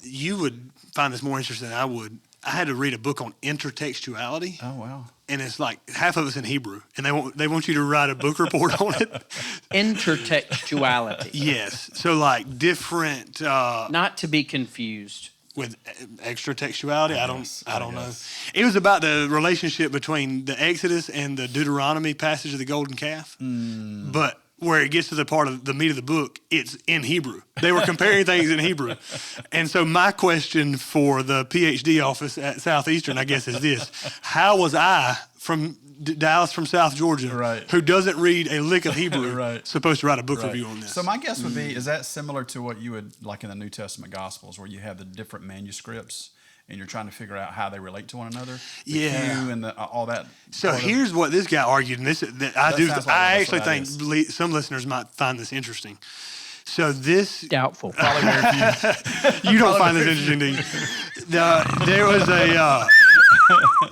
You would find this more interesting than I would. I had to read a book on intertextuality. Oh, wow. And it's like half of it's in Hebrew, and they want you to write a book report on it. Intertextuality. Yes. So like different. Not to be confused with extra textuality. I don't know. It was about the relationship between the Exodus and the Deuteronomy passage of the golden calf. But where it gets to the part of the meat of the book, it's in Hebrew. They were comparing things in Hebrew. And so my question for the PhD office at Southeastern, I guess, is this. How was I from Dallas from South Georgia, who doesn't read a lick of Hebrew, supposed to write a book review on this? So my guess would be, is that similar to what you would, like in the New Testament Gospels, where you have the different manuscripts and you're trying to figure out how they relate to one another? The Q and all that. So here's what this guy argued, and I actually think some listeners might find this interesting. So this doubtful. You don't find this interesting, do you? There was a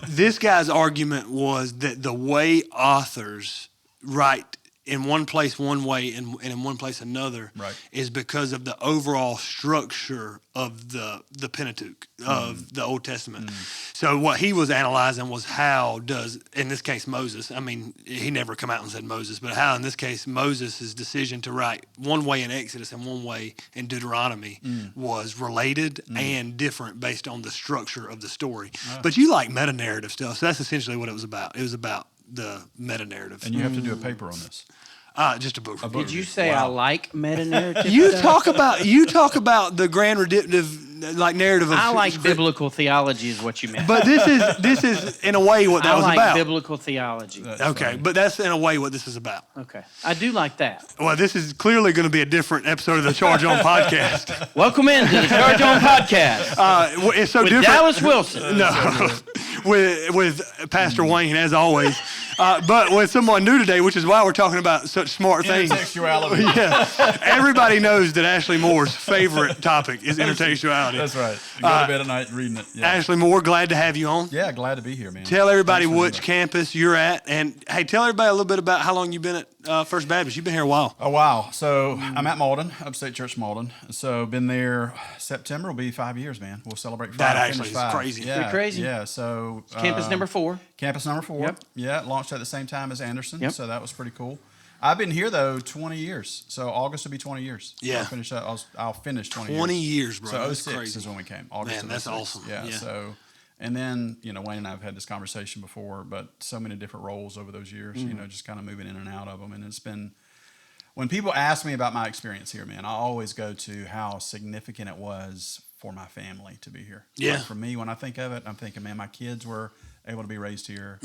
this guy's argument was that the way authors write in one place one way and in one place another is because of the overall structure of the Pentateuch, of the Old Testament. So what he was analyzing was how does, in this case, Moses, I mean, he never come out and said Moses, but how in this case Moses' decision to write one way in Exodus and one way in Deuteronomy was related and different based on the structure of the story. But you like meta-narrative stuff, so that's essentially what it was about. It was about the meta-narrative. And you have to do a paper on this. Just a book. Did you say I like meta-narrative? You talk about the grand redemptive narrative of. I like biblical theology is what you meant. But this is in a way what that was about. I like biblical theology. Okay, but that's in a way what this is about. Okay, I do like that. Well, this is clearly going to be a different episode of the Charge On podcast. Welcome into the Charge On podcast. It's so with different. Dallas Wilson. No, with Pastor Wayne as always. But with someone new today, which is why we're talking about such smart things. Intertextuality. Yeah. Everybody knows that Ashley Moore's favorite topic is intertextuality. That's right. You go to bed at night reading it. Yeah. Ashley Moore, glad to have you on. Yeah, glad to be here, man. Tell everybody which campus you're at. And, hey, tell everybody a little bit about how long you've been at First Baptist. You've been here a while. A while. So I'm at Malden, Upstate Church Malden. So been there, September will be 5 years, man. We'll celebrate 5. That actually is crazy. Yeah. Pretty crazy. Yeah, so. Campus number 4. Campus number 4. Yep. Yeah, launched at the same time as Anderson. Yep. So that was pretty cool. I've been here, though, 20 years. So August will be 20 years. Yeah. I'll finish 20 years. 20 years, bro. So that's 06 crazy. is when we came. August Man, that's 06. awesome. Yeah, so, and then, Wayne and I have had this conversation before, but so many different roles over those years, just kind of moving in and out of them. And it's been, when people ask me about my experience here, man, I always go to how significant it was for my family to be here. Yeah. Like for me, when I think of it, I'm thinking, man, my kids were able to be raised here.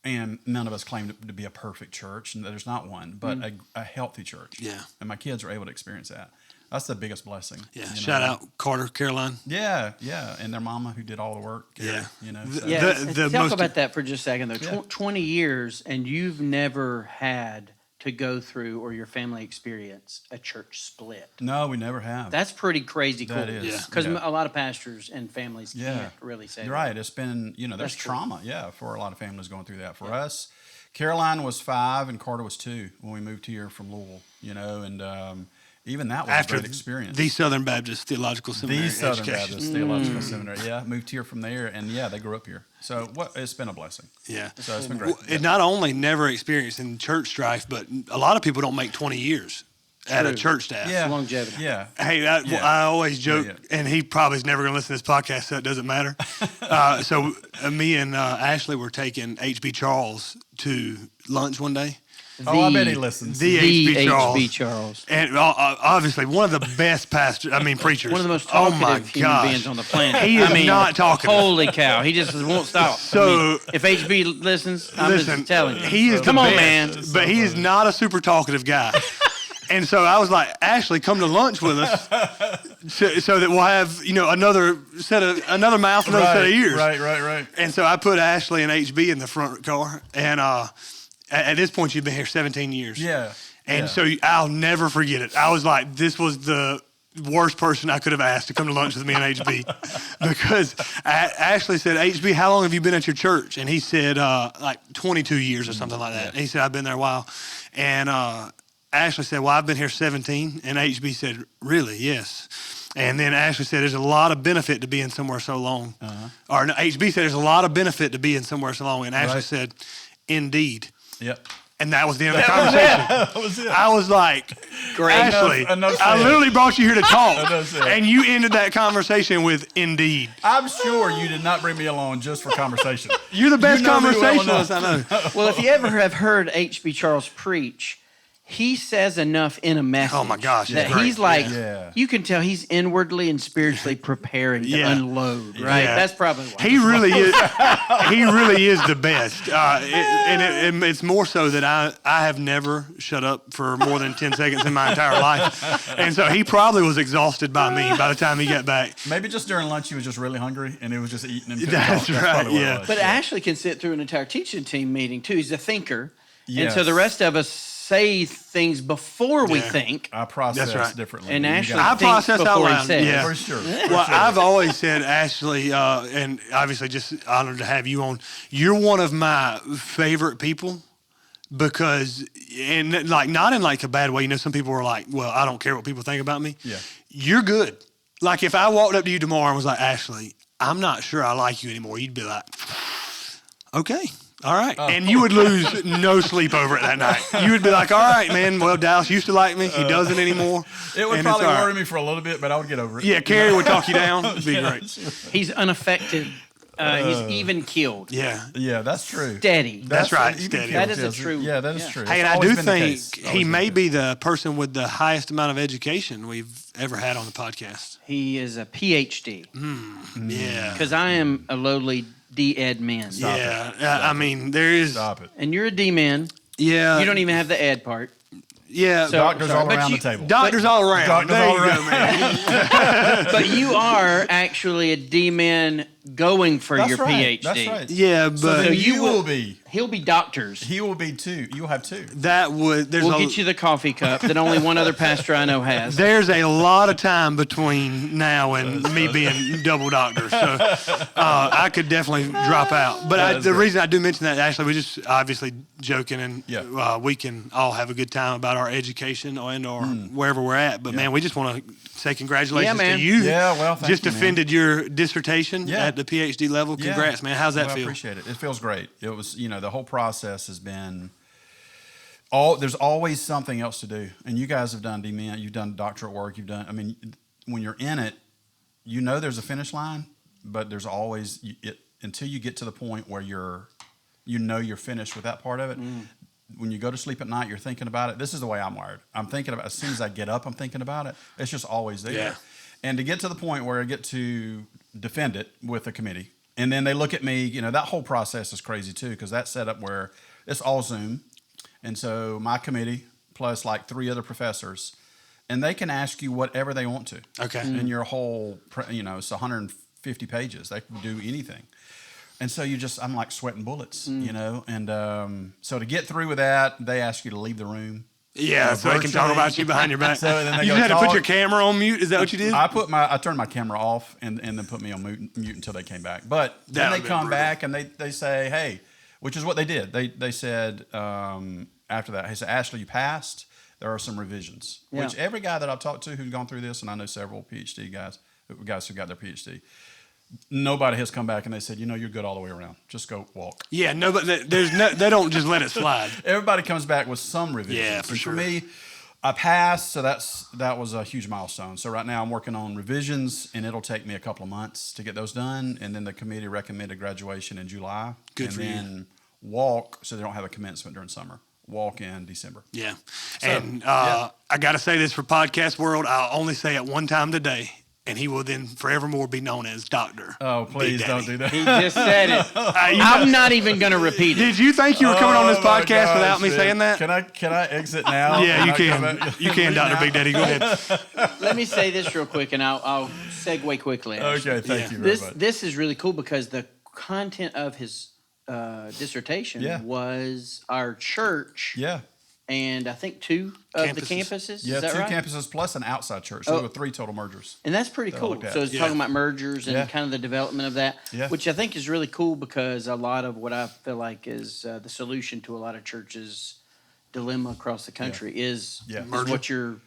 And none of us claim to be a perfect church, and there's not one, but a healthy church. Yeah. And my kids are able to experience that. That's the biggest blessing. Yeah. Shout out Carter, Caroline. Yeah, yeah. And their mama who did all the work. Yeah. Talk about that for just a second, though. Yeah. 20 years, and you've never had to go through or your family experience a church split. No, we never have. That's pretty crazy cool. That is. Because a lot of pastors and families can't really say You're right. It's been, there's trauma, for a lot of families going through that. For us, Caroline was 5 and Carter was 2 when we moved here from Louisville, and even that was a great experience. The Southern Baptist Theological Seminary. The Southern Baptist Theological Seminary, moved here from there, and they grew up here. So it's been a blessing. Yeah. So it's been great. It not only never experiencing church strife, but a lot of people don't make 20 years at a church staff. Yeah. Longevity. Yeah. Hey, I always joke, and he probably is never going to listen to this podcast, so it doesn't matter. So me and Ashley were taking H.B. Charles to lunch one day. I bet he listens. The H.B. Charles. And obviously one of the best preachers. One of the most talkative human beings on the planet. He is not talkative. Holy cow. He just won't stop. So, if H.B. listens, I'm just telling you. He is Come on, man. But he is not a super talkative guy. And so I was like, Ashley, come to lunch with us so that we'll have, another mouth, another set of ears. Right. And so I put Ashley and HB in the front car. And at this point, you've been here 17 years. Yeah. And so I'll never forget it. I was like, this was the worst person I could have asked to come to lunch with me and HB. Because Ashley said, HB, how long have you been at your church? And he said, 22 years or something like that. And he said, I've been there a while. And Ashley said, well, I've been here 17. And HB said, really? Yes. And then Ashley said, there's a lot of benefit to being somewhere so long. Or no, HB said, there's a lot of benefit to being somewhere so long. And Ashley said, indeed. Yep. And that was the end of the conversation. That was it. I was like, Great. Ashley, Enough I said. literally brought you here to talk. Enough said. And you ended that conversation with indeed. I'm sure you did not bring me along just for conversation. You're the best You know me well conversationalist I know. Well, if you ever have heard H.B. Charles preach, he says enough in a message. Oh, my gosh, that it's great. he's like, Yeah. you can tell he's inwardly and spiritually preparing to Yeah. unload, right? Yeah. That's probably why. He really is. He really is the best, it's more so that I have never shut up for more than 10 seconds in my entire life, and so he probably was exhausted by me by the time he got back. Maybe just during lunch he was just really hungry and it was just eating and That's right, probably what it yeah. was. But Ashley can sit through an entire teaching team meeting, too. He's a thinker. Yes. And so the rest of us say things before we Yeah. think. I process That's right. differently. And You Ashley gotta- I thinks process out before he loud, says. yeah. For sure. Well, I've always said, Ashley, and obviously just honored to have you on. You're one of my favorite people because, and like not in like a bad way. You know, some people are like, "Well, I don't care what people think about me." Yeah. You're good. Like if I walked up to you tomorrow and was like, "Ashley, I'm not sure I like you anymore," you'd be like, "Okay." All right. And you would lose no sleep over it that night. You would be like, all right, man, well, Dallas used to like me. He doesn't anymore. It would And probably it's all right. worry me for a little bit, but I would get over it. Yeah, Carrie would talk you down. It'd be great. He's unaffected. He's even keeled. Yeah. Yeah, that's true. Steady. That's right, even steady. killed That is a is- true- Yeah, that is yeah. true. Hey, It's and I always do been the think case. he Always may been be the person with the highest amount of education we've ever had on the podcast. He is a PhD. Yeah. Because I am a lowly D-Ed man. Stop Yeah. I mean, there is. Stop it. And you're a D-man. Yeah. You don't even have the ed part. Yeah. So- Doctors sorry, all but around you- the table. Doctors all around. Doctors there all you around. go, man. But you are actually a D-man going for That's your right. PhD. That's right. Yeah, So but then you you will- will be. He'll be doctors. He will be too. You'll have two. that would. We'll get you the coffee cup that only one other pastor I know has. There's a lot of time between now and me being double doctor, so I could definitely drop out. But the reason I do mention that, Ashley, we just obviously joking, and Yeah. we can all have a good time about our education and or wherever we're at. But man, we just want to say congratulations Yeah, man. to you. Yeah, well, thank just you, man. defended your dissertation Yeah. at the PhD level. Yeah. Congrats, man. How's that Well, I feel? appreciate it. It feels great. It was, the whole process has been there's always something else to do. And you guys have done DMin, you've done doctorate work, when you're in it, there's a finish line, but there's always until you get to the point where you're finished with that part of it. When you go to sleep at night, you're thinking about it. This is the way I'm wired. I'm thinking about as soon as I get up, I'm thinking about it. It's just always there. Yeah. And to get to the point where I get to defend it with a committee, and then they look at me, that whole process is crazy too, because that's set up where it's all Zoom. And so my committee plus like 3 other professors, and they can ask you whatever they want to. Okay. And your whole, it's 150 pages. They can do anything. And so I'm like sweating bullets, And so to get through with that, they ask you to leave the room. Yeah, so they can talk virtually. about you behind your back. So then they You go had to put talk. your camera on mute. Is that what you did? I turned my camera off and then put me on mute until they came back. But That then they would've been come brutal. back and they say, hey, which is what they did. They said after that, he said, Ashley, you passed. There are some revisions. Yeah. Which every guy that I've talked to who's gone through this, and I know several PhD guys who got their PhD, nobody has come back and they said, you're good all the way around. Just go walk. Yeah, no, but they don't just let it slide. Everybody comes back with some revisions. Yeah, for And sure. For me, I passed, so that was a huge milestone. So right now I'm working on revisions, and it'll take me a couple of months to get those done. And then the committee recommended graduation in July. Good and for you. then walk, so they don't have a commencement during summer. Walk in December. Yeah. And I got to say this for podcast world. I'll only say it one time today, and he will then forevermore be known as Doctor. Oh, please Big don't Daddy. do that. He just said it. You know- I'm not even going to repeat it. Did you think you were coming on this Oh, my podcast gosh, without me man. saying that? Can I exit now? Yeah, you I can. come back? You can, Dr. Big Daddy. Go ahead. Let me say this real quick, and I'll segue quickly. Ashley. Okay, thank Yeah. you very This much. this is really cool because the content of his dissertation Yeah. was our church Yeah. and I think 2 of the Campuses. campuses. Yeah, is that 2 right? campuses plus an outside church. So Oh. there were 3 total mergers. And that's pretty That I cool. looked at. So it's Yeah. talking about mergers and Yeah. kind of the development of that, Yeah. which I think is really cool because a lot of what I feel like is the solution to a lot of churches' dilemma across the country is Yeah. what you're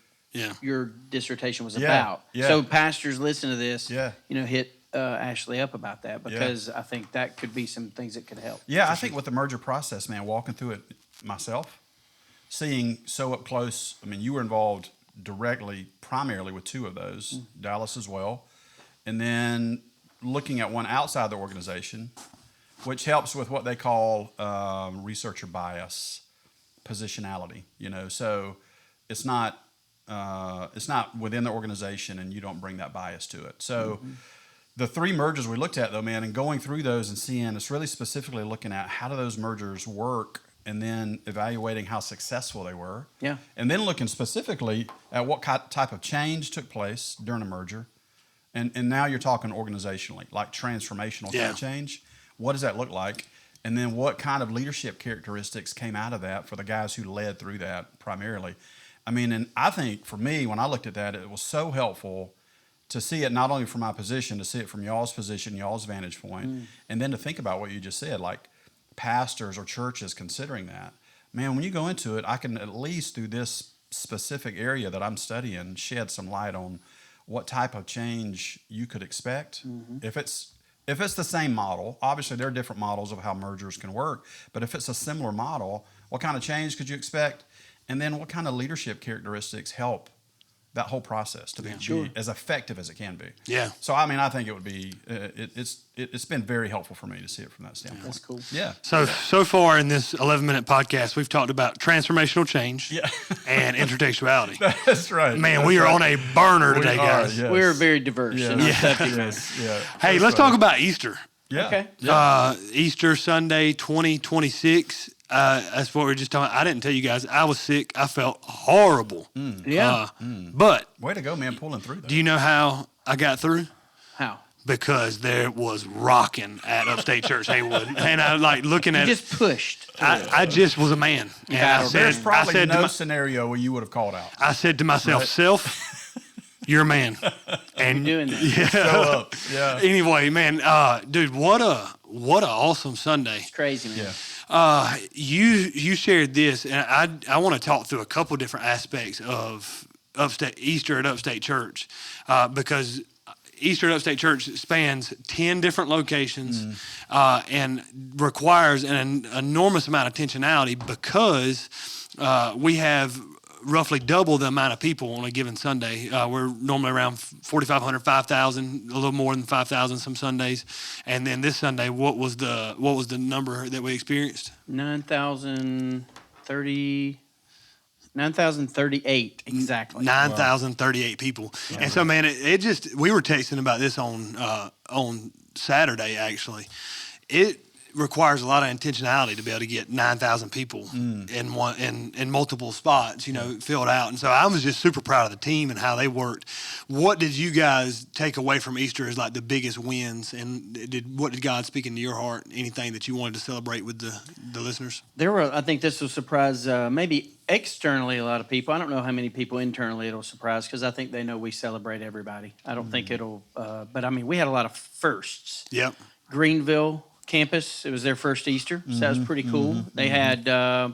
your dissertation was Yeah, about. yeah. So pastors listen to this, Yeah. hit Ashley up about that, because I think that could be some things that could help. Yeah, I think with the merger process, man, walking through it myself, seeing so up close, I mean, you were involved directly, primarily with two of those, Dallas as well, and then looking at one outside the organization, which helps with what they call researcher bias, positionality. So it's not within the organization, and you don't bring that bias to it. So the three mergers we looked at, though, man, and going through those and seeing, it's really specifically looking at how do those mergers work, and then evaluating how successful they were. Yeah. And then looking specifically at what type of change took place during a merger. And now you're talking organizationally, like transformational kind of change. What does that look like? And then what kind of leadership characteristics came out of that for the guys who led through that primarily? I mean, and I think for me, when I looked at that, it was so helpful to see it not only from my position, to see it from y'all's position, y'all's vantage point, and then to think about what you just said, like pastors or churches considering that. Man, when you go into it, I can at least through this specific area that I'm studying shed some light on what type of change you could expect. If it's the same model, obviously there are different models of how mergers can work, but if it's a similar model, what kind of change could you expect? And then what kind of leadership characteristics help that whole process to be as effective as it can be? Yeah. So, I mean, I think it would be, it's been very helpful for me to see it from that standpoint. That's cool. Yeah. So far in this 11-minute podcast, we've talked about transformational change and intertextuality. That's right. Man, we are on a burner today, guys. Yes. We're very diverse in our subject matter. Yeah. Hey, let's talk about Easter. Yeah. Okay. Easter Sunday 2026. That's what we were just talking. I didn't tell you guys. I was sick. I felt horrible. But Way to go, man, pulling through that. do you know how I got through? How? Because there was rocking at Upstate Church Haywood, and I like looking at. You just pushed. I just was a man, and I said, There's probably I said no scenario where you would have called out. I said to myself, "Self, you're a man." And You're doing that. Yeah. Show up. Yeah. Anyway, man, dude, what a awesome Sunday. It's crazy, man. Yeah. You shared this, and I want to talk through a couple different aspects of Easter at Upstate Church, because Easter at Upstate Church spans 10 different locations and requires an enormous amount of intentionality, because we have roughly double the amount of people on a given Sunday. We're normally around 4,500, 5,000, a little more than 5,000 some Sundays. And then this Sunday, what was the number that we experienced? 9,038 exactly. 9,038 people. Yeah, and so, man, it just, we were texting about this on Saturday, actually. It requires a lot of intentionality to be able to get 9,000 people in multiple spots, filled out. And so I was just super proud of the team and how they worked. What did you guys take away from Easter as like the biggest wins? And what did God speak into your heart? Anything that you wanted to celebrate with the listeners? I think this will surprise maybe externally a lot of people. I don't know how many people internally it'll surprise, because I think they know we celebrate everybody. I don't think it'll, but I mean, we had a lot of firsts. Yep. Greenville campus, it was their first Easter, so that was pretty cool. They had, I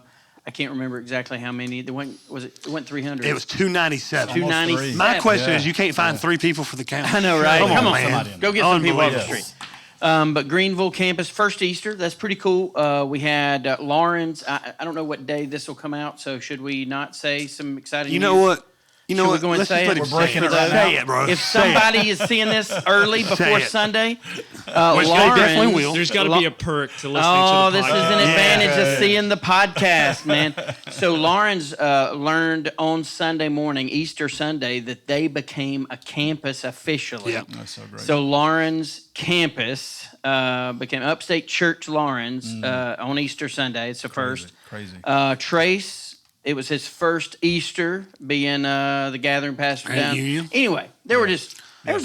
can't remember exactly how many. It went 300. It was 297. 297. My question is, you can't find 3 people for the count. I know, right? Come on, man. man. Go get some people off the Unbelievable. street. But Greenville campus, first Easter, that's pretty cool. We had Lawrence. I don't know what day this will come out, so should we not say some exciting You know news? what? You know Should we what? go and Let's say just let it? him We're breaking say it right Say now. it, bro. If Say it. somebody is seeing this early before it. Sunday, Which they Lawrence, definitely will. There's got to be a perk to listening to the Oh, this is podcast. an advantage Yeah. of seeing the podcast, man. So Lawrence learned on Sunday morning, Easter Sunday, that they became a campus officially. Yep. That's so great. So Lawrence campus became Upstate Church Lawrence on Easter Sunday. It's the first. Crazy. Trace, it was his first Easter being the gathering pastor At down. Union? Anyway, there was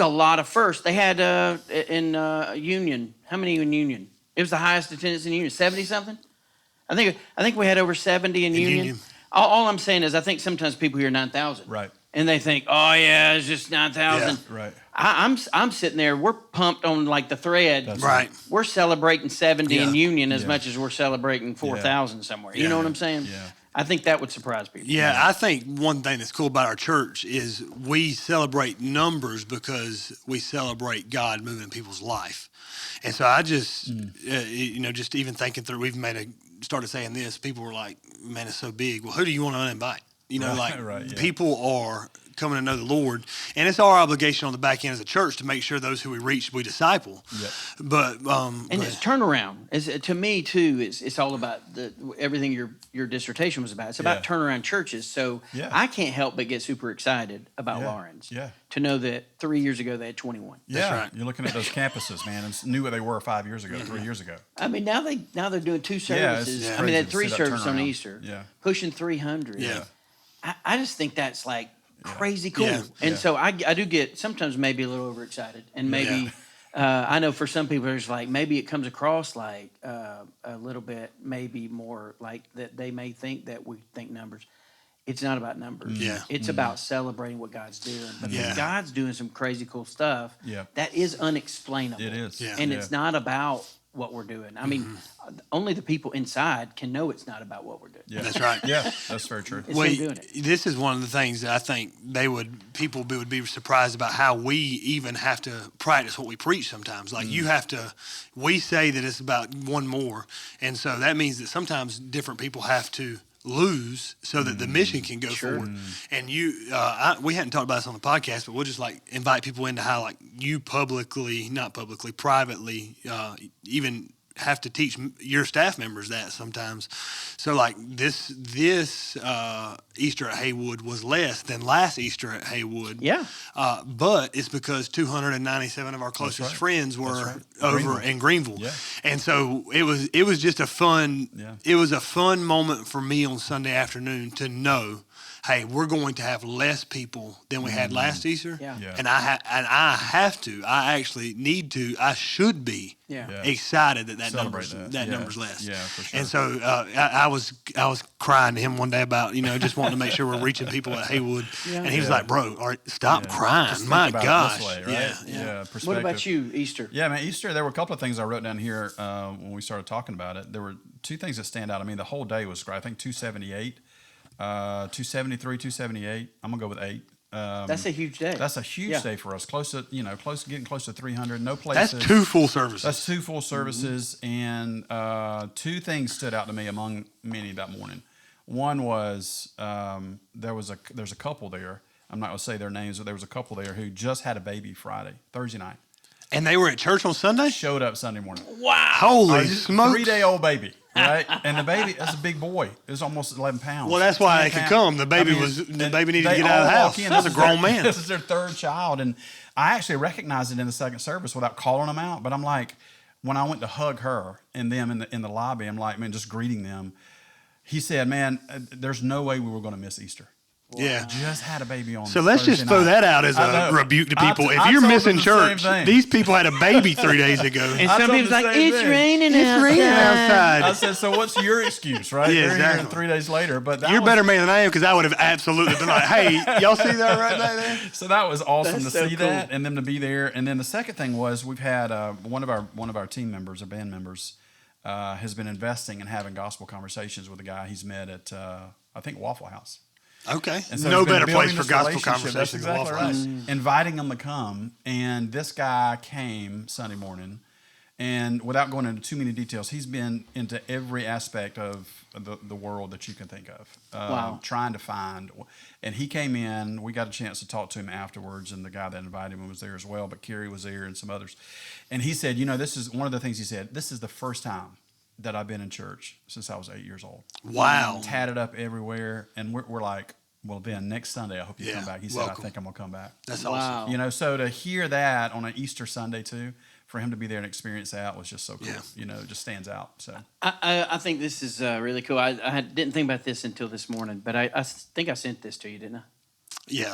a lot of firsts. They had in Union. How many in Union? It was the highest attendance in Union, 70 something. I think we had over 70 in Union. All I'm saying is, I think sometimes people hear 9,000, Right. and they think, oh yeah, it's just 9,000. Yeah. Right. I'm sitting there. We're pumped on like the thread. That's Right. We're celebrating 70 in Yeah. Union as Yeah. much as we're celebrating 4,000 somewhere. You know what I'm saying? Yeah. I think that would surprise people. Yeah, I think one thing that's cool about our church is we celebrate numbers because we celebrate God moving in people's life. And so I just, just even thinking through, started saying this, people were like, man, it's so big. Well, who do you want to uninvite? People are coming to know the Lord, and it's our obligation on the back end as a church to make sure those who we reach, we disciple. Yep. But it's turnaround. To me too, it's all about everything your dissertation was about. It's about turnaround churches. So I can't help but get super excited about Lawrence. Yeah. To know that 3 years ago they had 21. Yeah, that's right. You're looking at those campuses, man, and knew what they were 5 years ago, 3 years ago. I mean, now they're doing 2 services. I mean, they had 3 services on Easter. Yeah. Pushing 300. Yeah. I just think that's like crazy cool. Yeah. And so I do get sometimes maybe a little overexcited, and maybe I know for some people it's like maybe it comes across like a little bit maybe more like that they may think that we think numbers. It's not about numbers. Yeah. It's about celebrating what God's doing. Because God's doing some crazy cool stuff that is unexplainable. It is. Yeah. And it's not about what we're doing. I mean, only the people inside can know it's not about what we're doing. Yeah. That's right. Yeah, that's very true. It's him doing it. This is one of the things that I think people would be surprised about how we even have to practice what we preach sometimes. Like we say that it's about one more. And so that means that sometimes different people have to lose so that the mission can go forward. And we hadn't talked about this on the podcast, but we'll just like invite people into how like you privately, even have to teach your staff members that sometimes. So like this Easter at Haywood was less than last Easter at Haywood. Yeah. But it's because 297 of our closest friends were over in Greenville. Yeah. And so it was just a fun moment for me on Sunday afternoon to know, hey, we're going to have less people than we had last Easter. Yeah. Yeah. And I actually need to, I should be excited that Celebrate number's less. Yeah, for sure. And so I was crying to him one day about, just wanting to make sure we're reaching people at Haywood. Yeah. And he was like, bro, stop crying. Just My think about gosh. it this way, right? Yeah. Perspective. What about you, Easter? Yeah, man, Easter, there were a couple of things I wrote down here when we started talking about it. There were 2 things that stand out. I mean, the whole day was great. I think 278. 273, 278. I'm gonna go with 8. That's a huge day. That's a huge day for us. Getting close to 300. No places. That's 2 full services. That's 2 full services, and 2 things stood out to me among many that morning. One was there's a couple there. I'm not gonna say their names, but there was a couple there who just had a baby Thursday night. And they were at church on Sunday? Showed up Sunday morning. Wow. Holy smokes. 3-day-old baby. Right, and the baby, that's a big boy. It was almost 11 pounds. Well, that's why they could come. The baby needed to get out of the house. That's a grown man. This is their 3rd child, and I actually recognized it in the second service without calling them out. But I'm like, when I went to hug her and them in the lobby, I'm like, man, just greeting them. He said, man, there's no way we were going to miss Easter. Wow. Yeah. Just had a baby on. So let's Thursday just throw night. that out as a rebuke to people. If you're missing church, these people had a baby 3 days ago. And some people's like, it's raining outside. I said, so what's your excuse, right? Yeah, They're exactly. here 3 days later. But you're a better man than I am, because I would have absolutely been like, hey, y'all see that right there? So that was awesome That's to so see cool. that and them to be there. And then the second thing was we've had one of our team members, our band members, has been investing and having gospel conversations with a guy he's met at I think Waffle House. Okay. And so No he's been better place building for this gospel relationship. conversations That's than exactly Waffle House. right. Inviting them to come, and this guy came Sunday morning, and without going into too many details, he's been into every aspect of the world that you can think of. Wow. Trying to find, and he came in. We got a chance to talk to him afterwards, and the guy that invited him was there as well. But Kerry was there and some others, and he said, this is one of the things he said. This is the first time that I've been in church since I was 8 years old. Wow. Tatted up everywhere, and we're like, well, Ben, next Sunday I hope you come back. He said, welcome. I think I'm gonna come back. That's Wow. awesome. So to hear that on an Easter Sunday too, for him to be there and experience that was just so cool. Yeah. It just stands out. So I think this is really cool. I didn't think about this until this morning, but I think I sent this to you, didn't I? Yeah.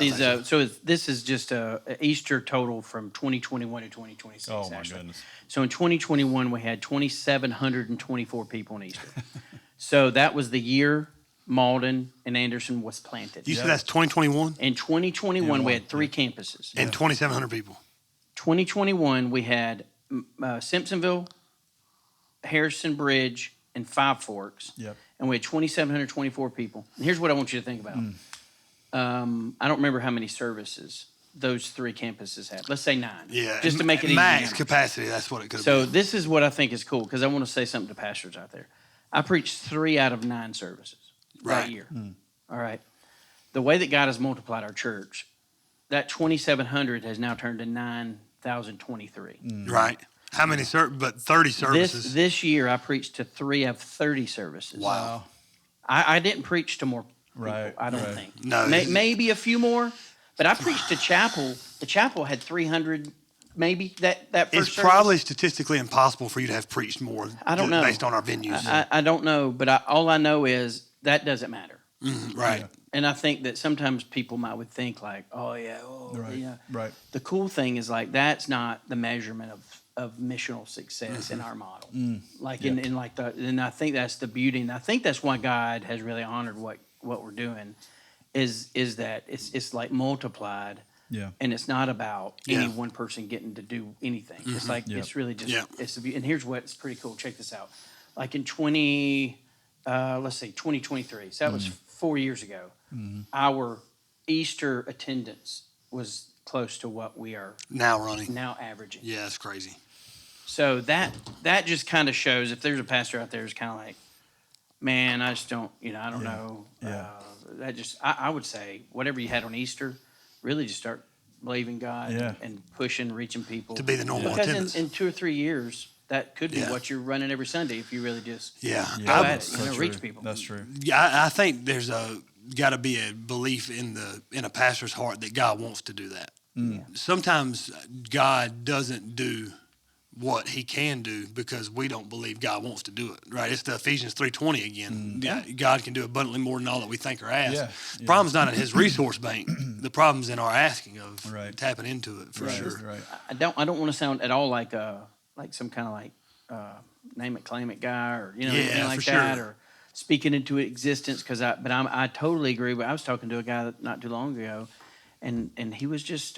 This is just a Easter total from 2021 to 2026. oh my actually. goodness. So in 2021, we had 2,724 people on Easter. So that was the year Malden and Anderson was planted. You said that's 2021? In 2021, we had 3 campuses. And 2,700 people. 2021, we had Simpsonville, Harrison Bridge, and Five Forks. Yep. and we had 2,724 people. And here's what I want you to think about. I don't remember how many services those 3 campuses had. Let's say 9. Yeah. Just to make it easy. Max capacity, that's what it could have So been. this is what I think is cool, because I want to say something to pastors out there. I preached 3 out of 9 services that year. All right. The way that God has multiplied our church, that 2,700 has now turned to 9,023. Right. How many but 30 services. This year, I preached to 3 of 30 services. Wow. I didn't preach to more people, Right, I don't right. think. No. Maybe a few more, but I preached to chapel. The chapel had 300, maybe, that first It's service. probably statistically impossible for you to have preached more. I don't know. Based on our venues. I don't know, but all I know is that doesn't matter. Right. And I think that sometimes people would think like, oh, yeah. Right. The cool thing is like that's not the measurement of missional success in our model. And I think that's the beauty, and I think that's why God has really honored what we're doing, is that it's like multiplied. Yeah. And it's not about any one person getting to do anything. It's like it's really just it's the beauty. And here's what's pretty cool. Check this out. Like in 2023. So that was 4 years ago. Our Easter attendance was close to what we are now averaging. Yeah, that's crazy. So that just kind of shows, if there's a pastor out there who's kind of like, man, I just don't, I don't know. Yeah. I would say whatever you had on Easter, really just start believing God and pushing, reaching people. To be the normal because attendance. in 2 or 3 years, that could be what you're running every Sunday if you really just go at it, reach people. That's true. Yeah, I think there's got to be a belief in a pastor's heart that God wants to do that. Sometimes God doesn't do what he can do because we don't believe God wants to do it, right? It's the Ephesians 3:20 again. God can do abundantly more than all that we think or ask. The problem's not in his resource bank. The problem's in our asking of tapping into it for sure. Right. I don't want to sound at all like some kind of name it, claim it guy, or anything like that, or speaking into existence. But I totally agree. But I was talking to a guy not too long ago, and he was just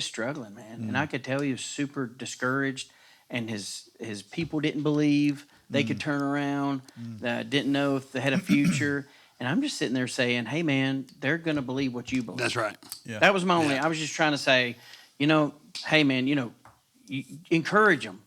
struggling, man. And I could tell he was super discouraged, and his people didn't believe they could turn around, didn't know if they had a future. And I'm just sitting there saying, hey, man, they're going to believe what you believe. That's right. Yeah. That was my only, I was just trying to say, hey, man, you encourage them.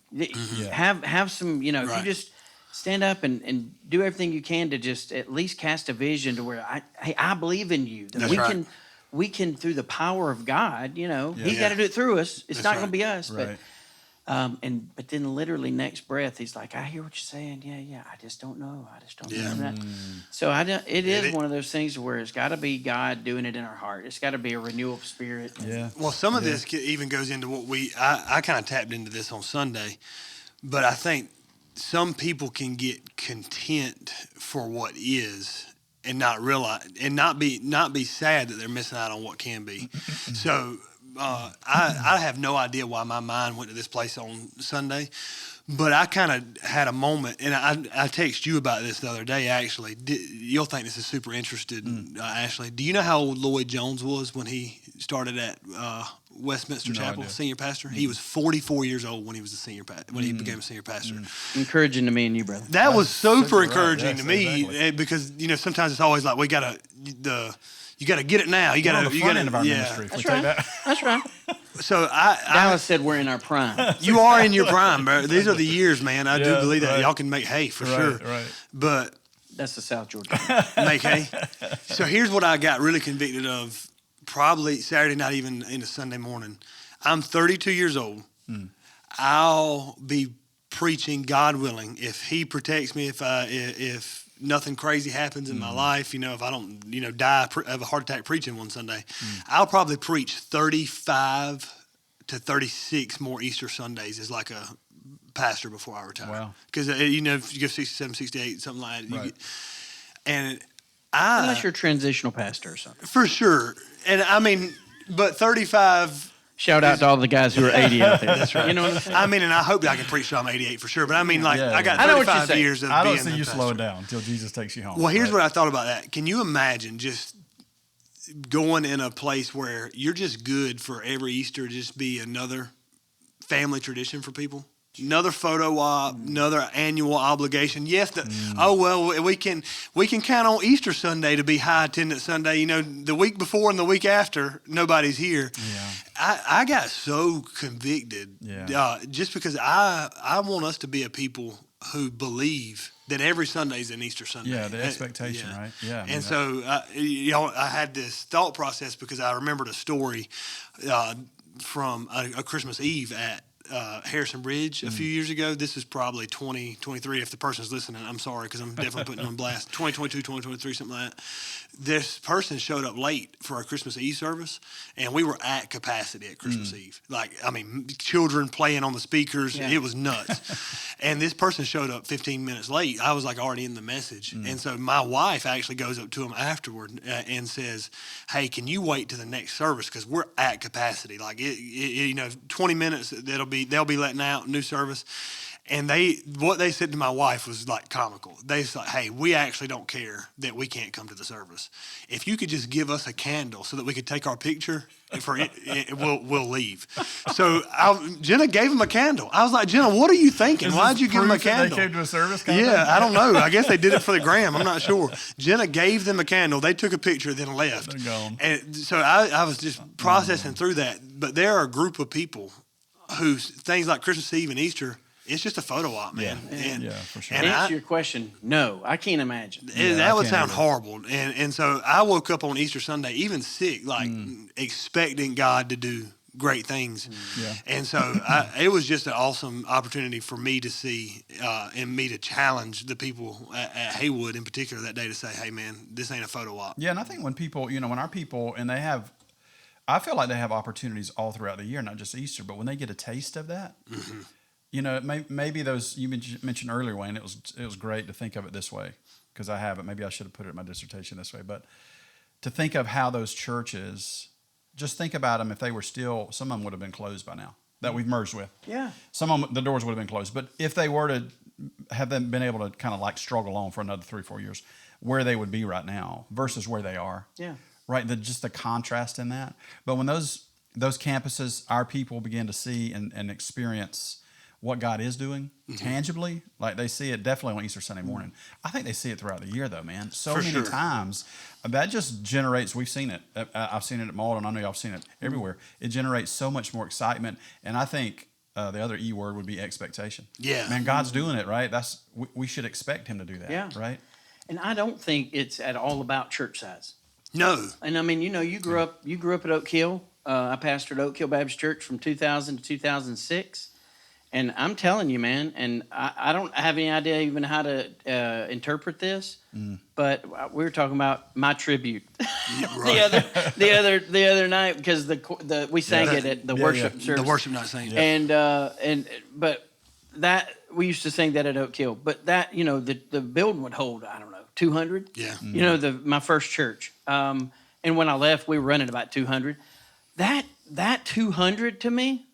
Have some, if you just stand up and do everything you can to just at least cast a vision to where, I believe in you. That we can, through the power of God, He's got to do it through us. It's not going to be us. Right. But then literally next breath, he's like, I hear what you're saying. Yeah. I just don't know. know that. So it is one of those things where it's got to be God doing it in our heart. It's got to be a renewal of spirit. Yeah. Well, some of this even goes into what I kind of tapped into this on Sunday, but I think some people can get content for what is and not realize and not be sad that they're missing out on what can be. So I have no idea why my mind went to this place on Sunday, but I kind of had a moment, and I texted you about this the other day, actually. You'll think this is super interesting, Ashley. Do you know how old Lloyd Jones was when he started at Westminster Chapel, idea. senior pastor? He was 44 years old when he was when he became a senior pastor. Encouraging to me and you, brother. That was super right. encouraging Yes, to me exactly. because sometimes it's always like you got to get it now. You got to the front end of our ministry. If That's we take right. that. That's right. So Dallas said we're in our prime. you are in your prime, bro. These are the years, man. I do believe that right. y'all can make hay for sure. Right. But That's the South Georgia. make hay. So here's what I got really convicted of. Probably Saturday night, even into Sunday morning. I'm 32 years old. I'll be preaching, God willing, if He protects me. If nothing crazy happens in my life, if I don't, die of a heart attack preaching one Sunday, I'll probably preach 35 to 36 more Easter Sundays as like a pastor before I retire. Wow. Because, if you go 67, 68, something like that. Right. Unless you're a transitional pastor or something. For sure. And I mean, but 35... Shout out to all the guys who are 80 out there. That's right. You know what I'm saying? I mean, and I hope that I can preach till I'm 88 for sure. But I mean, I got I know what you're 35 saying. years of I don't being see a you pastor. slowing down until Jesus takes you home. Well, here's what I thought about that. Can you imagine just going in a place where you're just good for every Easter just be another family tradition for people? Another photo op, another annual obligation. Yes, we can count on Easter Sunday to be high attendance Sunday. The week before and the week after, nobody's here. Yeah. I got so convicted just because I want us to be a people who believe that every Sunday is an Easter Sunday. Yeah, the expectation, right? Yeah. And so, I had this thought process because I remembered a story from a Christmas Eve at Harrison Bridge a few years ago. This is probably 2023. If the person's listening, I'm sorry because I'm definitely putting on blast. 2022, 2023, something like that. This person showed up late for our Christmas Eve service, and we were at capacity at Christmas Eve. Children playing on the speakers. Yeah. It was nuts. And this person showed up 15 minutes late. I was already in the message. And so my wife actually goes up to him afterward and says, hey, can you wait to the next service? Because we're at capacity. 20 minutes, they'll be letting out new service. And what they said to my wife was comical. They said, hey, we actually don't care that we can't come to the service. If you could just give us a candle so that we could take our picture, we'll leave. So Jenna gave him a candle. I was like, Jenna, what are you thinking? Why'd you give him a candle? They came to a service? I don't know. I guess they did it for the gram. I'm not sure. Jenna gave them a candle. They took a picture, then left. They're gone. And so I was just processing through that. But there are a group of people who things like Christmas Eve and Easter, it's just a photo op, man. Yeah, for sure. And to answer your question, no, I can't imagine. That would sound horrible. And so I woke up on Easter Sunday, even sick, expecting God to do great things. Yeah. And so it was just an awesome opportunity for me to see and me to challenge the people at Haywood in particular that day to say, hey, man, this ain't a photo op. Yeah, and I think when people, when our people, and I feel like they have opportunities all throughout the year, not just Easter, but when they get a taste of that, maybe those you mentioned earlier, Wayne. It was great to think of it this way because I haven't. Maybe I should have put it in my dissertation this way. But to think of how those churches, just think about them if they were still. Some of them would have been closed by now that we've merged with. Yeah. Some of them, the doors would have been closed. But if they were to have them been able to kind of struggle on for another 3-4 years, where they would be right now versus where they are. Yeah. Right. Just the contrast in that. But when those campuses, our people begin to see and experience what God is doing tangibly, they see it definitely on Easter Sunday morning. I think they see it throughout the year, though, man. So many times that just generates. We've seen it. I've seen it at Malden. I know y'all have seen it everywhere. It generates so much more excitement, and I think the other E word would be expectation. Yeah, man, God's doing it, right? We should expect Him to do that. Yeah, right. And I don't think it's at all about church size. No. And I mean, you grew up at Oak Hill. I pastored Oak Hill Baptist Church from 2000 to 2006. And I'm telling you, man, and I don't have any idea even how to interpret this, but we were talking about my tribute the other night because we sang it at the worship service. The worship night sang. But that we used to sing that at Oak Hill, but that the building would hold 200. Yeah. My first church, and when I left, we were running about 200. That 200 to me.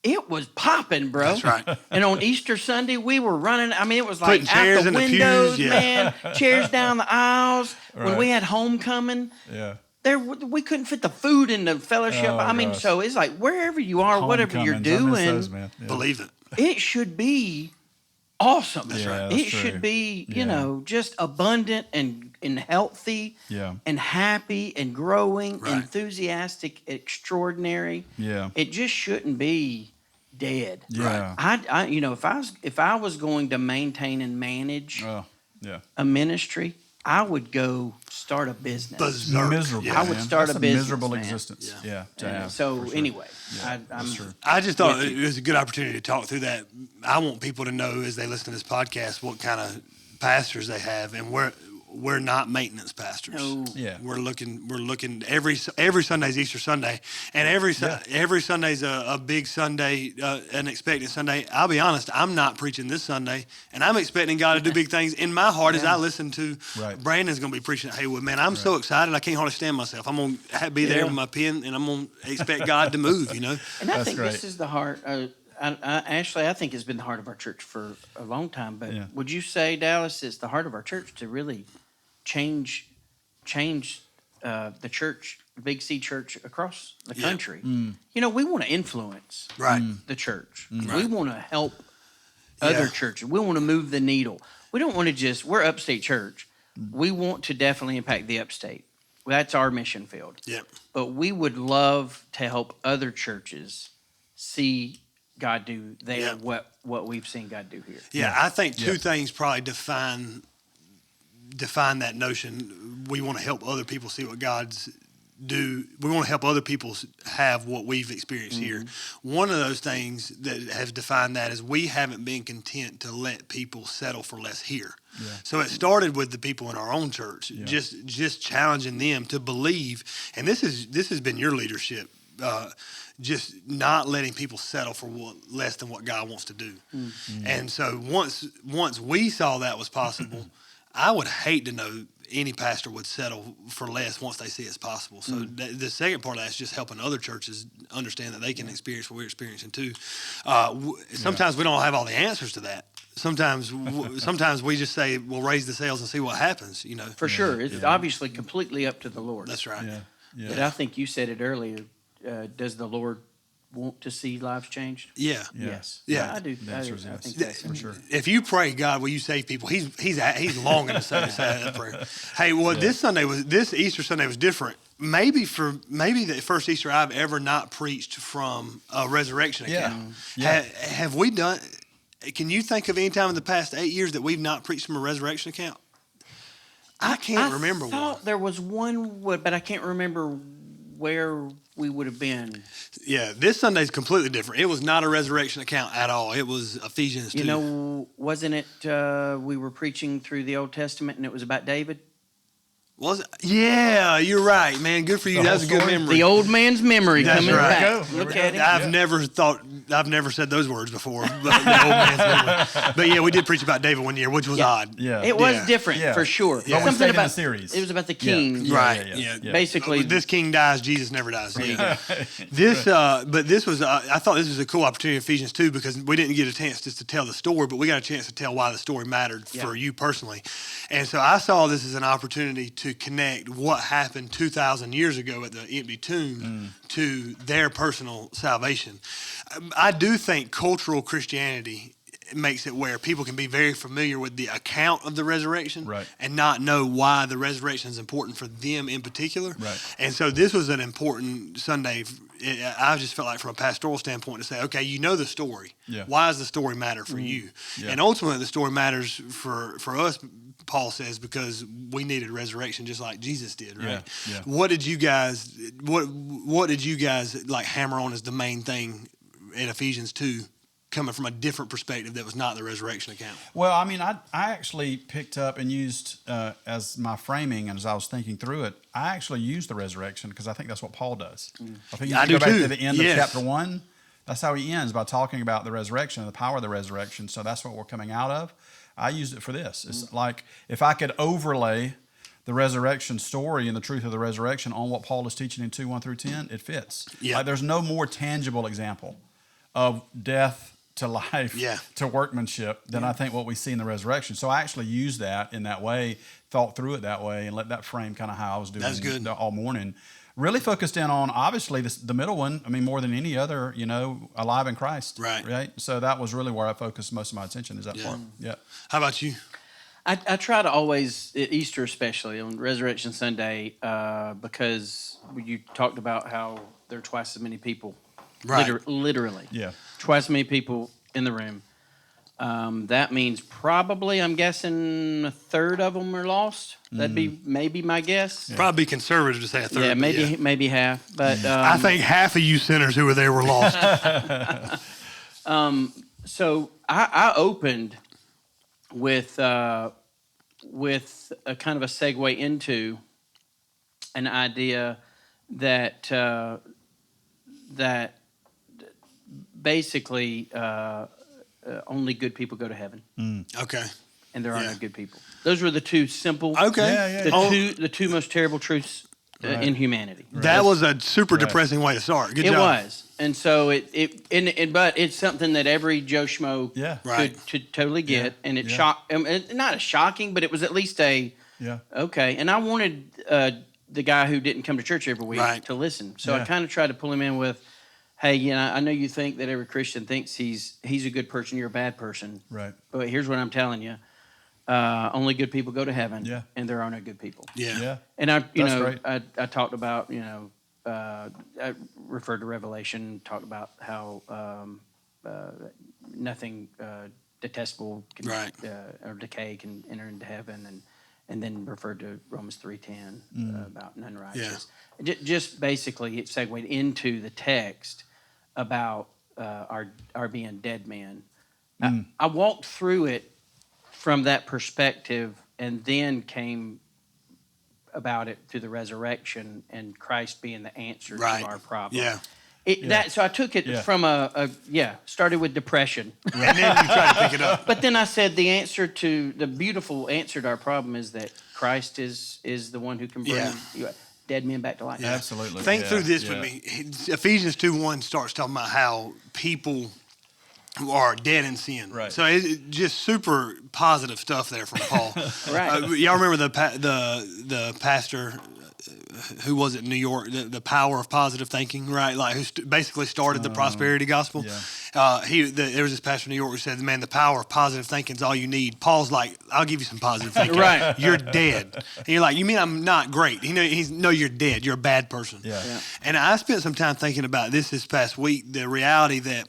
It was popping, bro. That's right. And on Easter Sunday, we were running. I mean, it was like putting chairs out the in windows, the pews, man. Chairs down the aisles. Right. When we had homecoming, we couldn't fit the food in the fellowship. Oh, I mean, gosh. so it's like wherever you are, whatever you're doing, those, man. Yeah. Believe it. It should be awesome. That's right. It should be, just abundant and healthy and happy and growing, enthusiastic, extraordinary. Yeah. It just shouldn't be dead. Yeah. If I was going to maintain and manage a ministry, I would go start a business. Berserk. Miserable. I would start That's a business. Miserable man. existence. Yeah. To have, so anyway, that's true. I just thought it was a good opportunity to talk through that. I want people to know as they listen to this podcast what kind of pastors they have, and we're not maintenance pastors. No. Yeah. We're looking every Sunday's Easter Sunday, and every Sunday's a big Sunday, an expected Sunday. I'll be honest, I'm not preaching this Sunday, and I'm expecting God to do big things in my heart as I listen to Brandon's going to be preaching at Haywood. Man, I'm so excited I can't hardly stand myself. I'm going to be there with my pen, and I'm going to expect God to move. And I think this is the heart. Actually, I think it's been the heart of our church for a long time. But would you say, Dallas, it's the heart of our church to really change the church Big C church across the country. Mm. You know, we want to influence the church. We want to help other churches. We want to move the needle. We don't want to just, we're upstate church. We want to definitely impact the upstate. That's our mission field. Yep. But we would love to help other churches see God do there what we've seen God do here. Yeah, I think two things probably define that notion. We want to help other people see what God's do. We want to help other people have what we've experienced here. One of those things that has defined that is we haven't been content to let people settle for less here. Yeah. So it started with the people in our own church, just challenging them to believe. And this has been your leadership, just not letting people settle for less than what God wants to do. And so once we saw that was possible, I would hate to know any pastor would settle for less once they see it's possible. So the second part of that is just helping other churches understand that they can experience what we're experiencing too. Sometimes we don't have all the answers to that. Sometimes we just say, we'll raise the sails and see what happens, you know. For sure. It's obviously completely up to the Lord. That's right. Yeah. But I think you said it earlier. Does the Lord want to see lives changed? Yeah. Yes. Yeah. I do. I think that's for sure. If you pray, God, will you save people? He's longing to say that prayer. Hey, well, this Easter Sunday was different. Maybe the first Easter I've ever not preached from a resurrection account. Have we done? Can you think of any time in the past 8 years that we've not preached from a resurrection account? I can't remember one. I thought there was one, but I can't remember where we would have been. Yeah, this Sunday's completely different. It was not a resurrection account at all. It was Ephesians 2. You know, wasn't it we were preaching through the Old Testament and it was about David? Was it? Yeah, you're right, man. Good for you. That was a good memory. The old man's memory coming back. Look at it. I've never said those words before, but the old man's memory. But yeah, we did preach about David one year, which was odd. Yeah. It was different for sure. But something about the series. It was about the king. Right. Yeah. Basically, this king dies, Jesus never dies. Yeah. But this was I thought this was a cool opportunity in Ephesians 2 because we didn't get a chance just to tell the story, but we got a chance to tell why the story mattered for you personally. And so I saw this as an opportunity to connect what happened 2,000 years ago at the empty tomb to their personal salvation. I do think cultural Christianity makes it where people can be very familiar with the account of the resurrection and not know why the resurrection is important for them in particular. Right. And so this was an important Sunday. I just felt like from a pastoral standpoint to say, okay, you know the story. Yeah. Why does the story matter for you? Yeah. And ultimately the story matters for us, Paul says, because we needed resurrection just like Jesus did, right? Yeah. What did you guys like hammer on as the main thing in Ephesians 2 coming from a different perspective that was not the resurrection account? Well, I mean, I actually picked up and used as my framing, and as I was thinking through it, I actually used the resurrection because I think that's what Paul does. I think you go back to the end of chapter 1, that's how he ends, by talking about the resurrection and the power of the resurrection. So that's what we're coming out of. I used it for this. It's like if I could overlay the resurrection story and the truth of the resurrection on what Paul is teaching in 2:1-10, it fits. Yeah. Like there's no more tangible example of death to life to workmanship than I think what we see in the resurrection. So I actually used that in that way, thought through it that way, and let that frame kind of how I was doing all morning. Really focused in on, obviously, the middle one, I mean, more than any other, alive in Christ. Right. So that was really where I focused most of my attention, is that part. Yeah. How about you? I try to always, at Easter especially, on Resurrection Sunday, because you talked about how there are twice as many people. Right. Literally. Yeah. Twice as many people in the room. That means probably, I'm guessing, a third of them are lost. That'd be maybe my guess. Yeah. Probably conservative to say a third. Yeah, maybe half. But I think half of you sinners who were there were lost. So I opened with a kind of a segue into an idea that basically only good people go to heaven. Okay. And there are no good people. Those were the two simple. Okay. The two most terrible truths in humanity. Right. That was a super depressing way to start. Good job. It was, and so but it's something that every Joe Schmo could totally get, and it not a shocking, but it was at least a okay. And I wanted the guy who didn't come to church every week to listen. So I kind of tried to pull him in with, hey, I know you think that every Christian thinks he's a good person, you're a bad person. Right. But here's what I'm telling you. Only good people go to heaven, Yeah. and there are no good people. Yeah. And Right. I talked about, I referred to Revelation, talked about how nothing detestable can, or decay can enter into heaven, and then referred to Romans 3:10 about none righteous. Yeah. Just basically, it segued into the text about our being dead men. I walked through it from that perspective, and then came about it through the resurrection and Christ being the answer to our problem. Yeah. So I took it from started with depression. And then you try to pick it up. But then I said the beautiful answer to our problem is that Christ is the one who can bring dead men back to life. Yeah. Absolutely. Think through this with me. Ephesians 2:1 starts talking about how people are dead in sin. Right. So it's just super positive stuff there from Paul. Right. Y'all remember the pastor, who was it in New York, the power of positive thinking, right? Like who basically started the prosperity gospel. Yeah. There was this pastor in New York who said, man, the power of positive thinking is all you need. Paul's like, I'll give you some positive thinking. Right. You're dead. And you're like, you mean I'm not great? No, you're dead. You're a bad person. Yeah. And I spent some time thinking about this past week, the reality that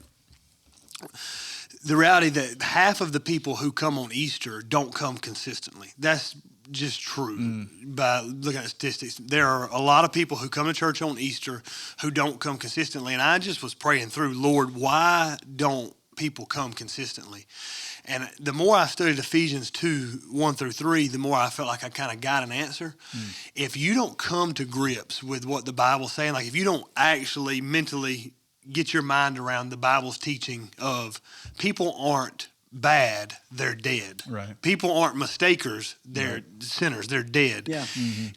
half of the people who come on Easter don't come consistently. That's just true. By looking at statistics, there are a lot of people who come to church on Easter who don't come consistently. And I just was praying through, Lord, why don't people come consistently? And the more I studied Ephesians 2:1-3, the more I felt like I kind of got an answer. If you don't come to grips with what the Bible's saying, like if you don't actually mentally get your mind around the Bible's teaching of people aren't bad, they're dead. Right. People aren't mistakers, they're sinners, they're dead. Yeah.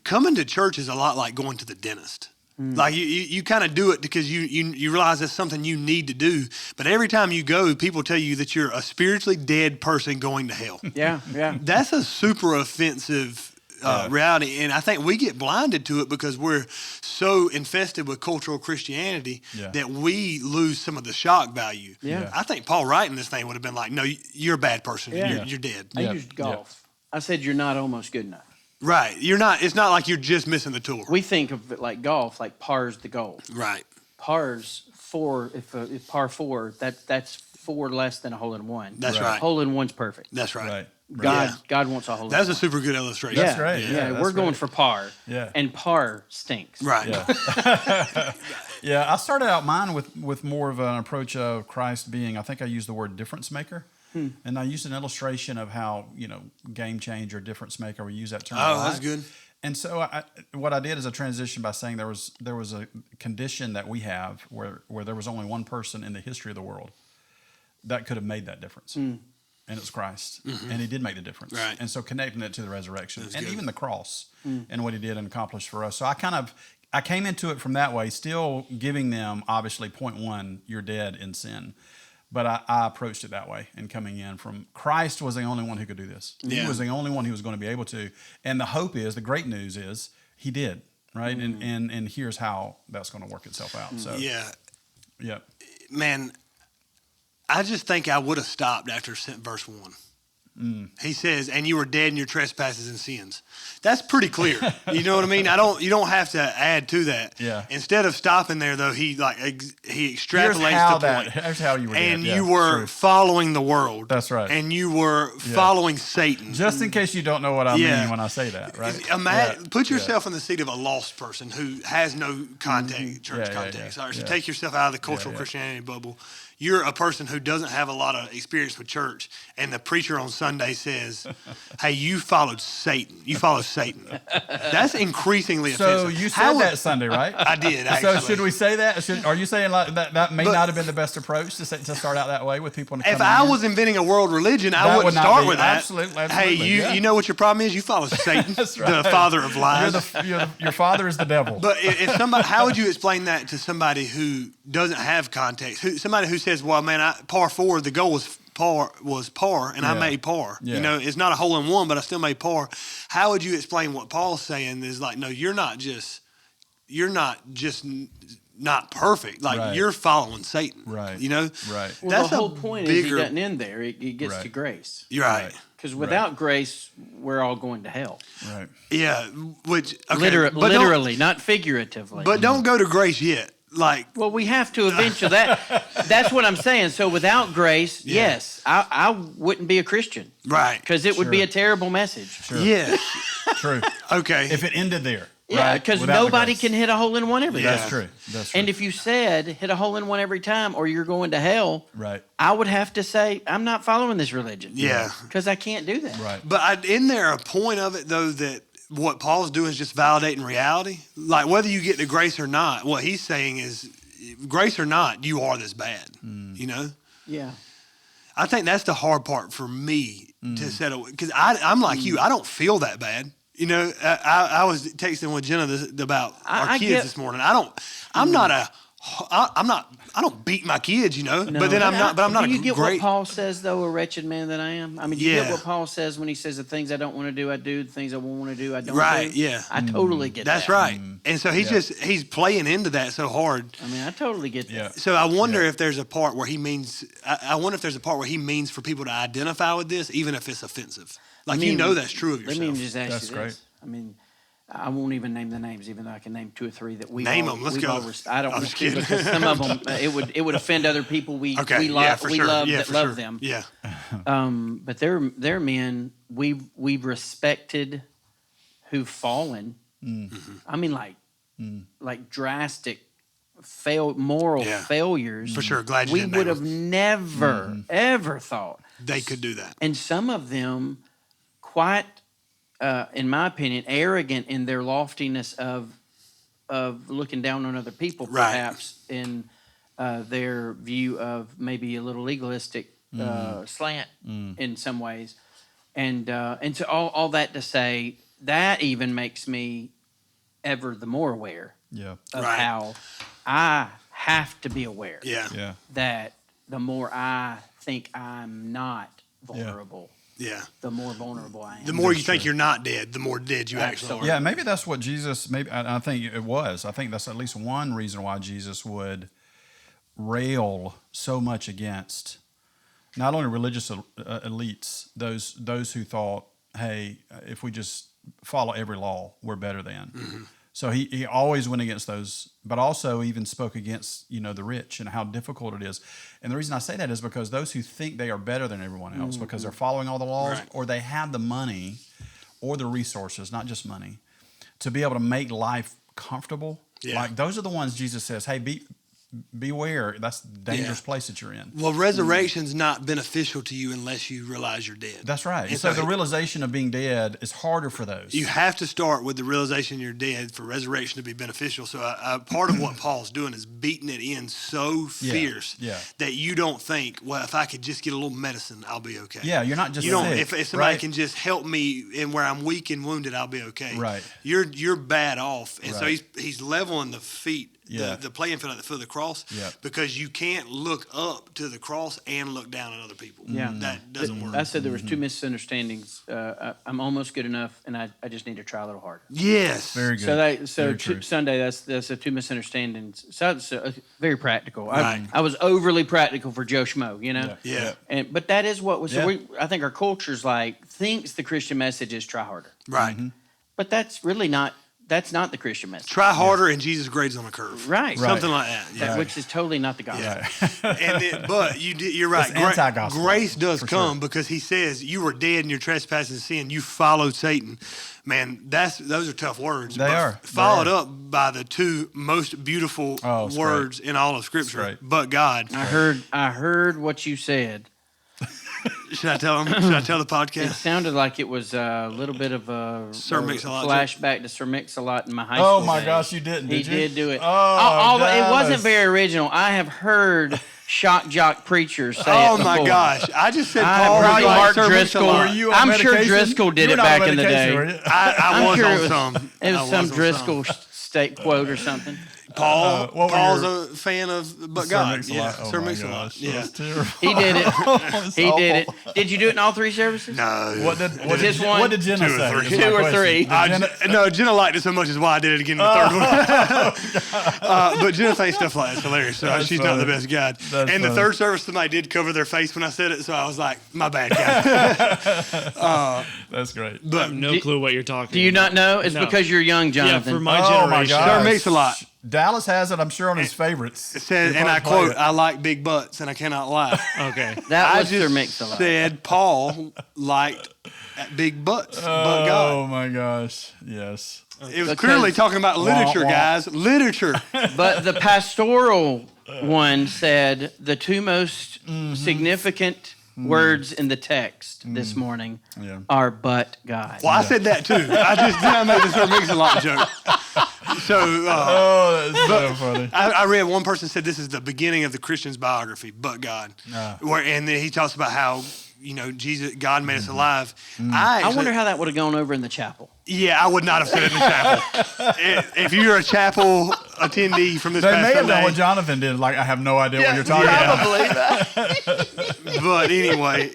Coming to church is a lot like going to the dentist. Like you kind of do it because you realize that's something you need to do. But every time you go, people tell you that you're a spiritually dead person going to hell. Yeah. That's a super offensive reality, and I think we get blinded to it because we're so infested with cultural Christianity that we lose some of the shock value. I think Paul writing this thing would have been like, no, you're a bad person. You're dead. I used golf. I said you're not almost good enough. Right. You're not. It's not like you're just missing the tour. We think of it like golf, like par's the goal. Right. Par's four. If par four, that's four less than a hole in one. That's right. Hole in one's perfect. That's right. God wants a hole in one. That's a super good illustration. That's right. Yeah, we're going for par. Yeah. And par stinks. Right. Yeah. I started out mine with more of an approach of Christ being, I think I used the word difference maker. And I used an illustration of how, game changer, difference maker, we use that term a lot. That's good. And so what I did is a transition by saying there was a condition that we have where there was only one person in the history of the world that could have made that difference. And it's Christ. And he did make the difference. Right. And so connecting it to the resurrection and good. even the cross and what he did and accomplished for us. So I came into it from that way, still giving them, obviously, point one, you're dead in sin. But I approached it that way and coming in from Christ was the only one who could do this. Yeah. He was the only one who was going to be able to. And the hope is, the great news is, he did, right? And here's how that's going to work itself out. So yeah. Man, I just think I would have stopped after verse 1. He says, and you were dead in your trespasses and sins. That's pretty clear. You know what I mean? You don't have to add to that. Yeah. Instead of stopping there, though, he extrapolates the point. Here's how you were and dead. you were following the world. That's right. And you were following Satan. Just in case you don't know what I mean when I say that, right? Put yourself in the seat of a lost person who has no church context. So take yourself out of the cultural Christianity bubble. You're a person who doesn't have a lot of experience with church, and the preacher on Sunday says, hey, you followed Satan. You follow Satan. That's increasingly offensive. So you said that Sunday, right? I did, actually. So should we say that? Are you saying like that may not have been the best approach to start out that way with people? If I was inventing a world religion, I wouldn't start with that. Absolutely. Hey, you know what your problem is? You follow Satan, That's right. the father of lies. Your father is the devil. But if somebody, how would you explain that to somebody who doesn't have context? Somebody who says, well, man, par 4, the goal was par, and I made par. Yeah. You know, it's not a hole in one, but I still made par. How would you explain what Paul's saying is like, no, you're not just not perfect. Like you're following Satan. Right. You know? Right. Well, That's the whole point is he doesn't end there. It gets Right. to grace. You're right. Because without grace, we're all going to hell. Right. Yeah. Which, okay, literally, not figuratively. But don't go to grace yet. Like, well, we have to eventually. That's what I'm saying. So without grace, yes, I wouldn't be a Christian. right. Because it would be a terrible message. Sure. Yes. True. Okay. If it ended there. Yeah, right? because Without the nobody grace. can hit a hole in one every time. That's true. That's true. And if you said hit a hole in one every time or you're going to hell, right. I would have to say I'm not following this religion. Yeah. Because I can't do that. Right. But isn't there a point of it, though, that what Paul's doing is just validating reality? Like, whether you get the grace or not, what he's saying is, grace or not, you are this bad, you know? Yeah. I think that's the hard part for me to settle, because I'm like you, I don't feel that bad. You know, I was texting with Jenna about our kids this morning. I don't beat my kids, you know. No, but then I'm not Do you a get great. what Paul says, though, a wretched man that I am? I mean, do you get what Paul says when he says the things I don't want to do, I do. The things I won't want to do, I don't Right, do? yeah. I totally get that. That's right. And so he's playing into that so hard. I mean, I totally get that. Yeah. So I wonder if there's a part where he means. I wonder if there's a part where he means for people to identify with this, even if it's offensive. Like, you know that's true of yourself. Let me just ask That's you great. this. I mean, I won't even name the names, even though I can name 2 or 3 that we Name them. Let's go. I don't I'm want just to kidding. because some of them it would offend other people we love them. Yeah. But they're men we've respected who've fallen. Mm-hmm. I mean, like drastic moral failures. For sure. Glad you we didn't would name have them. never ever thought They could do that. and some of them quite, in my opinion, arrogant in their loftiness of looking down on other people, perhaps in their view of maybe a little legalistic slant in some ways, and so all that to say that even makes me ever the more aware of how I have to be aware Yeah. that the more I think I'm not vulnerable. Yeah. The more vulnerable I am. The more you think you're not dead, the more dead you actually are. Yeah, maybe that's what Jesus, I think it was. I think that's at least one reason why Jesus would rail so much against not only religious elites, those who thought, hey, if we just follow every law, we're better than. Mm-hmm. So he always went against those, but also even spoke against, the rich and how difficult it is. And the reason I say that is because those who think they are better than everyone else because they're following all the laws or they have the money or the resources, not just money, to be able to make life comfortable. Yeah. Like those are the ones Jesus says, hey, beware. That's the dangerous place that you're in. Well, resurrection's not beneficial to you unless you realize you're dead. That's right. And so the realization of being dead is harder for those. You have to start with the realization you're dead for resurrection to be beneficial. So part of what Paul's doing is beating it in so fierce that you don't think, well, if I could just get a little medicine, I'll be okay. Yeah, you're not just you don't. sick, If somebody can just help me in where I'm weak and wounded, I'll be okay. Right. You're bad off, and so he's leveling the feet. Yeah. The playing field at the foot of the cross, because you can't look up to the cross and look down at other people. Yeah. That doesn't work. I said there was 2 misunderstandings. I'm almost good enough, and I just need to try a little harder. Yes. Very good. So Sunday, that's the 2 misunderstandings. So very practical. Right. I was overly practical for Joe Schmo, Yeah. But that is what was. So I think our culture's thinks the Christian message is try harder. Right. But that's really not. That's not the Christian message. Try harder and Jesus grades on a curve. Right. Something like that. Yeah. Which is totally not the gospel. Yeah. But you're right. It's anti-gospel, Grace does come sure. because he says you were dead in your trespasses and sin. You followed Satan. Man, those are tough words. They are. Followed up by the 2 most beautiful words in all of Scripture. But God. I heard what you said. Should I tell him? Should I tell the podcast? It sounded like it was a little bit of a flashback to Sir Mix-a-Lot in my high school. Oh my days. gosh, you didn't. He Did you? did do it. Oh, it wasn't very original. I have heard shock jock preachers say it before. My gosh! I just said Paul. Probably Mark Sir Driscoll. Mix-a-Lot. Were you on I'm sure medication? Driscoll did You it were not on back in the medication, day. were you? I I'm was sure on it was- some. It was I some on Driscoll steak quote or something. Paul's a fan of But Sir God. Mix-a-Lot. Yeah, Oh Sir my Mix-a-Lot. gosh, Yeah. that's terrible. He did it. It's He did awful. it. Did you do it in all three services? No. What did Just one? what did Jenna Two or say? three. is my Two or question. three. Did Jenna- Jenna liked it so much is why I did it again in the third one. But Jenna thinks stuff like that's hilarious. So That's she's funny. not the best guide. That's And the funny. third service, somebody did cover their face when I said it, so I was like, my bad, guy. That's great. I But have no clue what you're talking Do you not know? It's No. because you're young, Yeah, Jonathan. for my Oh my generation. gosh. Sir Mix-a-Lot. Dallas has it, I'm sure, on his favorites. it said, He and I probably quote, played I like big butts, and I cannot lie. Okay. That I was Sir Mix-a-Lot. said Paul liked big butts, it. but Oh God. my gosh. Yes. It was Because- clearly talking about literature, wah. guys. Literature. But the pastoral one said the two most significant words in the text this morning Yeah. are "but God." Well, I said that too. I made the Sir Mix-a-Lot joke. So Oh, that's so funny. I read one person said this is the beginning of the Christian's biography, but God. And then he talks about how, Jesus, God made us alive. I wonder how that would have gone over in the chapel. Yeah, I would not have said it in the chapel. If you're a chapel attendee from this They past may have done Sunday, what Jonathan did. Like, I have no idea what you're talking about. Probably. but anyway,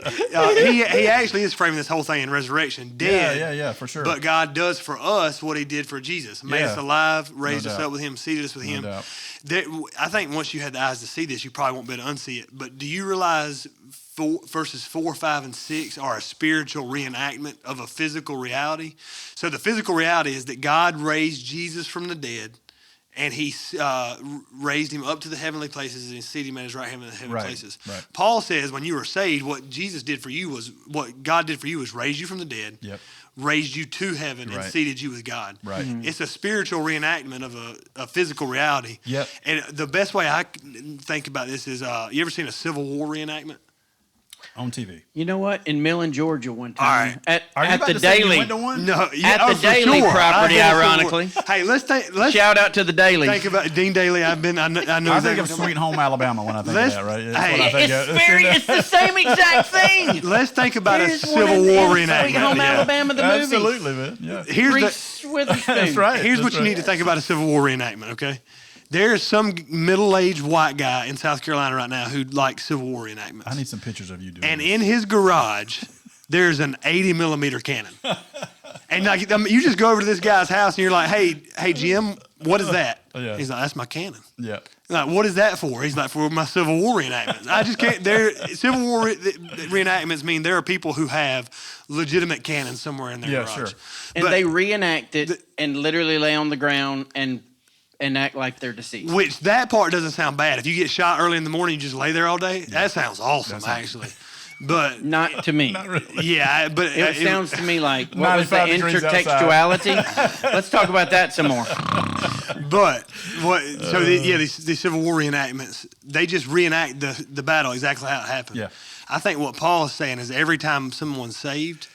he actually is framing this whole thing in resurrection, dead. Yeah, for sure. But God does for us what he did for Jesus. Made us Yeah. alive, raised us doubt. up with him, seated us with him. doubt. I think once you had the eyes to see this, you probably won't be able to unsee it. But do you realize verses 4, 5, and 6 are a spiritual reenactment of a physical reality? So the physical reality is that God raised Jesus from the dead, and he raised him up to the heavenly places and seated him at his right hand in the heavenly places. Right. Paul says when you were saved, what God did for you was raise you from the dead, Yep. raised you to heaven, and Right. seated you with God. Right. It's a spiritual reenactment of a physical reality. Yep. And the best way I can think about this is, you ever seen a Civil War reenactment? On TV. You know what? In Millen, Georgia, one time All right. Are you at about the to say you Daily. went to one? No, At the for Daily sure. property, I had a Civil War. ironically. Hey, let's Shout out to the Daily. think about Dean Daly. I know I exactly think of Sweet Home Alabama when I think Let's- of that, right? That's hey, what I think of. It's the same exact thing. Let's think about a There's Civil one War in reenactment. Sweet Home Yeah. Alabama, the movie. Absolutely, man. Yeah. Here's Reese Witherspoon. That's right. Here's That's what you right. need to think about a Civil War reenactment, okay? There's some middle-aged white guy in South Carolina right now who likes Civil War reenactments. I need some pictures of you doing And this. in his garage, there's an 80 millimeter cannon. And like, you just go over to this guy's house and you're like, hey, Jim, what is that? Yeah. He's like, that's my cannon. Yeah. Like, what is that for? He's like, for my Civil War reenactments. I just can't. Civil War reenactments mean there are people who have legitimate cannons somewhere in their Yeah, garage. sure. And But- they reenact it and literally lay on the ground and act like they're deceased. Which that part doesn't sound bad. If you get shot early in the morning, you just lay there all day. That sounds awesome, actually. But Not to me. Not really. yeah, but It sounds to me like, what was the 95 degrees intertextuality? Let's talk about that some more. But these Civil War reenactments, they just reenact the battle exactly how it happened. Yeah. I think what Paul is saying is every time someone's saved,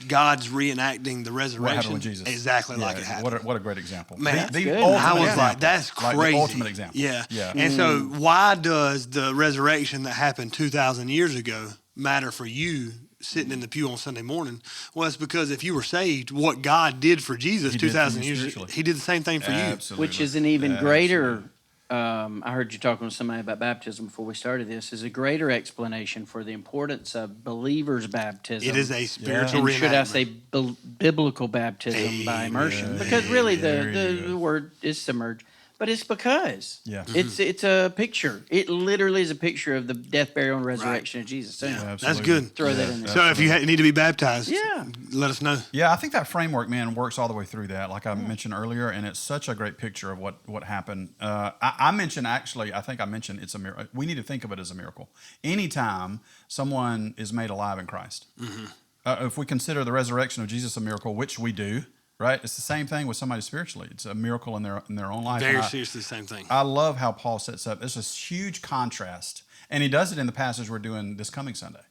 God's reenacting the What resurrection happened with Jesus? exactly Yeah, like it happened. What a great example. Man, that's good. ultimate I was example. like, that's Like crazy. the ultimate example. Yeah. Yeah. And so why does the resurrection that happened 2,000 years ago matter for you sitting in the pew on Sunday morning? Well, it's because if you were saved, what God did for Jesus He did for 2,000 you years ago, spiritually. he did the same thing for you. Absolutely. Which is an even greater, I heard you talking with somebody about baptism before we started this, is a greater explanation for the importance of believers' baptism. It is a spiritual and reenactment. should I say biblical baptism by immersion? Because really the word is submerged. But it's because Yeah. it's a picture. It literally is a picture of the death, burial, and resurrection of Jesus. So Yeah, Absolutely. that's good. throw that in there. So if you need to be baptized, Yeah. let us know. Yeah, I think that framework, man, works all the way through that, like I mentioned earlier, and it's such a great picture of what happened. I mentioned, actually, I think I mentioned it's a miracle. We need to think of it as a miracle. Anytime someone is made alive in Christ, if we consider the resurrection of Jesus a miracle, which we do, right? It's the same thing with somebody spiritually. It's a miracle in their own life. Very And seriously the same thing. I love how Paul sets up. There's this huge contrast, and he does it in the passage we're doing this coming Sunday,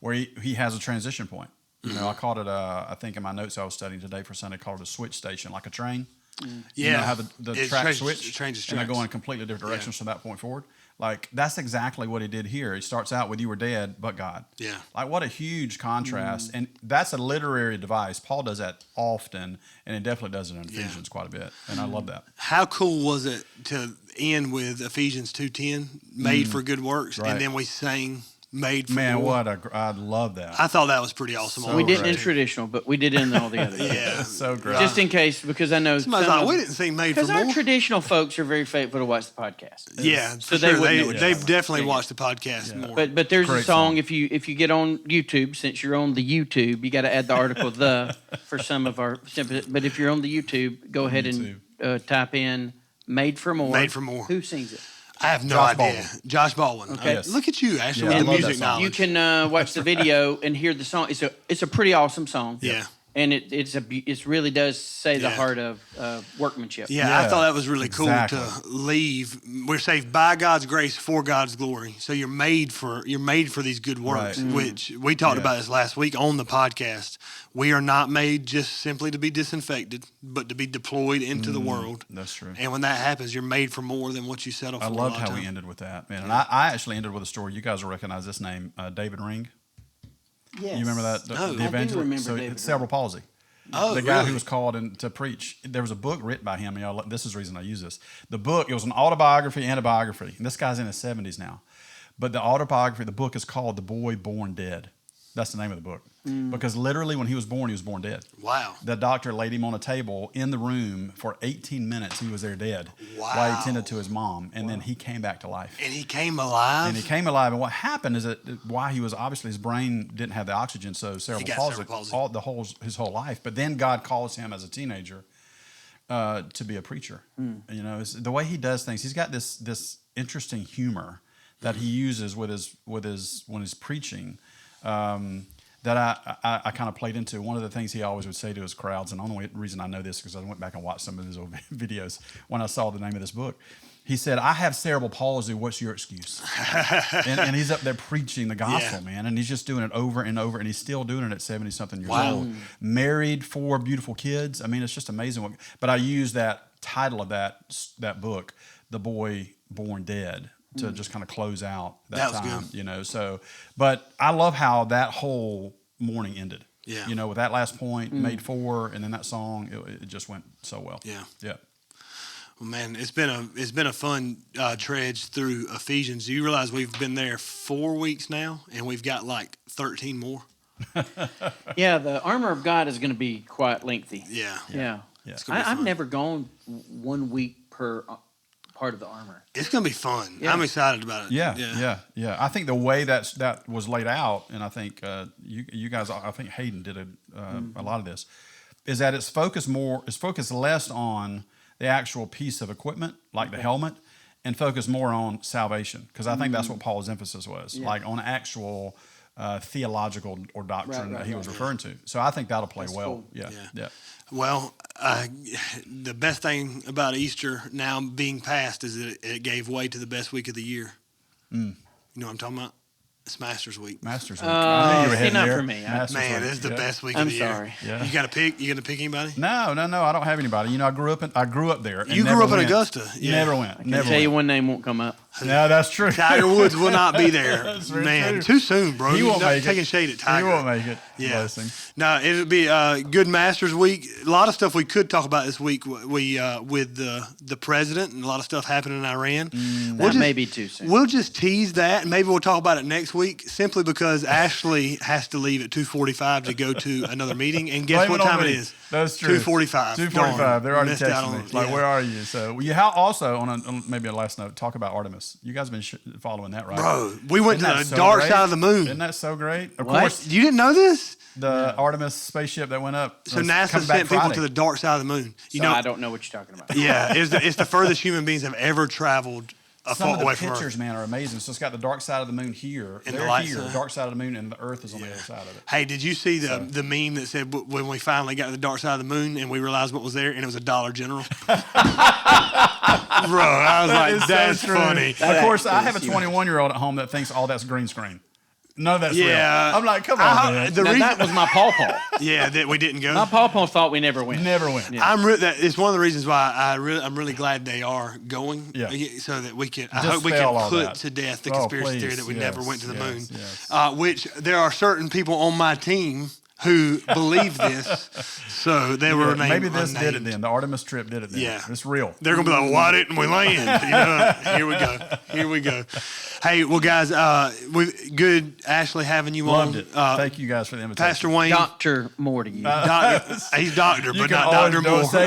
where he has a transition point. You know, I called it, I think in my notes I was studying today for Sunday, called it a switch station, like a train. Yeah. You know how the It track changes- switch, it changes and they tracks. go in completely different directions from that point forward. Like, that's exactly what he did here. He starts out with, you were dead, but God. Yeah. Like, what a huge contrast. And that's a literary device. Paul does that often, and he definitely does it in Ephesians quite a bit. And I love that. How cool was it to end with Ephesians 2:10, made for good works, Right. and then we sang made for Man, more. I love that. I thought that was pretty awesome. So We didn't great. in traditional, but we did in all the others. Yeah. It's so great. Just in case, because I know Somebody's like, we didn't sing made for because our more. traditional folks are very faithful to watch the podcast. Yeah, So for they sure. wouldn't know what They've you're talking definitely about. watched the podcast more. But there's Great a song, song. if you get on YouTube, since you're on the YouTube, you got to add the article the for some of our. But if you're on the YouTube, go ahead and type in "Made for More." Made for More. Who sings it? I have no Josh idea. Josh Baldwin. Okay. Yes. Look at you, Ashley, Yeah, I with the love that music song. knowledge. You can watch the video and hear the song. It's a pretty awesome song. Yeah. And it really does say the Yeah. heart of workmanship. Yeah, I Yeah, thought that was really cool exactly. to leave. We're saved by God's grace for God's glory. So you're made for these good works, Right. which we talked Yeah. about this last week on the podcast. We are not made just simply to be disinfected, but to be deployed into the world. That's true. And when that happens, you're made for more than what you settle for. I a loved lot of how we time. ended with that, man. And I actually ended with a story. You guys will recognize this name, David Ring. Yes. You remember that? No. I do evangelist? remember So David it's cerebral palsy. Oh, The guy really? who was called in to preach. There was a book written by him. Y'all, this is the reason I use this. The book, it was an autobiography and a biography. And this guy's in his 70s now. But the autobiography, the book is called The Boy Born Dead. That's the name of the book. Because literally when he was born dead. Wow. The doctor laid him on a table in the room for 18 minutes. He was there dead while Wow. he tended to his mom. And then he came back to life. And he came alive. And he came alive. And what happened is that why he was obviously his brain didn't have the oxygen, so cerebral got palsy, cerebral palsy. his whole life. But then God calls him as a teenager to be a preacher. You know, it's, the way he does things, he's got this interesting humor that he uses with his when he's preaching. That I kind of played into. One of the things he always would say to his crowds, and the only reason I know this is because I went back and watched some of his old videos when I saw the name of this book. He said, I have cerebral palsy, what's your excuse? and he's up there preaching the gospel, man, and he's just doing it over and over, and he's still doing it at 70-something years Wow. old. Married, 4 beautiful kids. I mean, it's just amazing. But I use that title of that book, The Boy Born Dead, to just kind of close out that was time, good. you know. So, but I love how that whole morning ended. Yeah. You know, with that last point, made 4, and then that song, it just went so well. Yeah. Yeah. Well, man, it's been a fun trudge through Ephesians. Do you realize we've been there 4 weeks now, and we've got like 13 more? Yeah, the armor of God is going to be quite lengthy. Yeah. Yeah. Yeah. gonna be I've fun. never gone 1 week per part of the armor. It's gonna be fun. Yeah. I'm excited about it. Yeah. I think the way that was laid out, and I think you guys, I think Hayden did a lot of this, is that it's focused less on the actual piece of equipment, like the helmet, and focused more on salvation. Because I think that's what Paul's emphasis was, like on actual theological or doctrine that he was referring to. So I think that'll play well. cool. Yeah. Well, the best thing about Easter now being past is that it gave way to the best week of the year. You know what I'm talking about? It's Masters Week. Masters Week. I knew you were heading not there. for me. Masters Man, Week. this is the Yeah. best week I'm of the year. sorry. Yeah. You got to pick? You gonna pick anybody? No, I don't have anybody. You know, I grew up there. And You never grew up in went. Augusta. Yeah. Never went. I can Never tell you went. one name won't come up. No, that's true. Tiger Woods will not be there. That's very Man, true. too soon, bro. He You're won't not make it. taking shade at Tiger. He won't make it. Yeah. Bless him. No, it'll be a good Masters week. A lot of stuff we could talk about this week. We with the president and a lot of stuff happening in Iran. That may be too soon. We'll just tease that, and maybe we'll talk about it next week. Simply because Ashley has to leave at 2:45 to go to another meeting, and guess Blame what it on time it me. is? That's true. 2:45. 2:45. They're already Missed out texting me. on- Like, yeah. where are you? So, also on maybe a last note, talk about Artemis. You guys have been following that, right? Bro, we went Isn't to that the so dark great? side of the moon. Isn't that so great? Of What? course, You didn't know this? the Artemis spaceship that went up. So was NASA coming back sent people Friday. to the dark side of the moon. You So know, I don't know what you're talking about. yeah, it's the furthest human beings have ever traveled Some of the away from Earth. pictures, man, are amazing. So it's got the dark side of the moon here. And the They're light here, side. dark side of the moon, and the Earth is on the other side of it. Hey, did you see the meme that said when we finally got to the dark side of the moon and we realized what was there, and it was a Dollar General? Bro, I was That is like, so that's true. funny. Of course, I have a is 21-year-old at home that thinks all that's green screen. None of that's Yeah. real. I'm like, come on, man. That was my pawpaw. Yeah, that we didn't go. My pawpaw thought we never went. Never went. Yeah. It's one of the reasons why I'm really glad they are going. Yeah. So that we can. I Dispel hope we can all put that. to death the Oh, conspiracy please. theory that we never went to the moon. Yes. Which there are certain people on my team who believe this, so they were named Maybe this unnamed. did it then. The Artemis trip did it then. Yeah. It's real. They're gonna be like, "Why didn't we land?" Here we go. Hey, well, guys, good Ashley having you Loved on. it. Thank you guys for the invitation. Pastor Wayne, Dr. Moore to you. he's doctor, You but can not always Dr.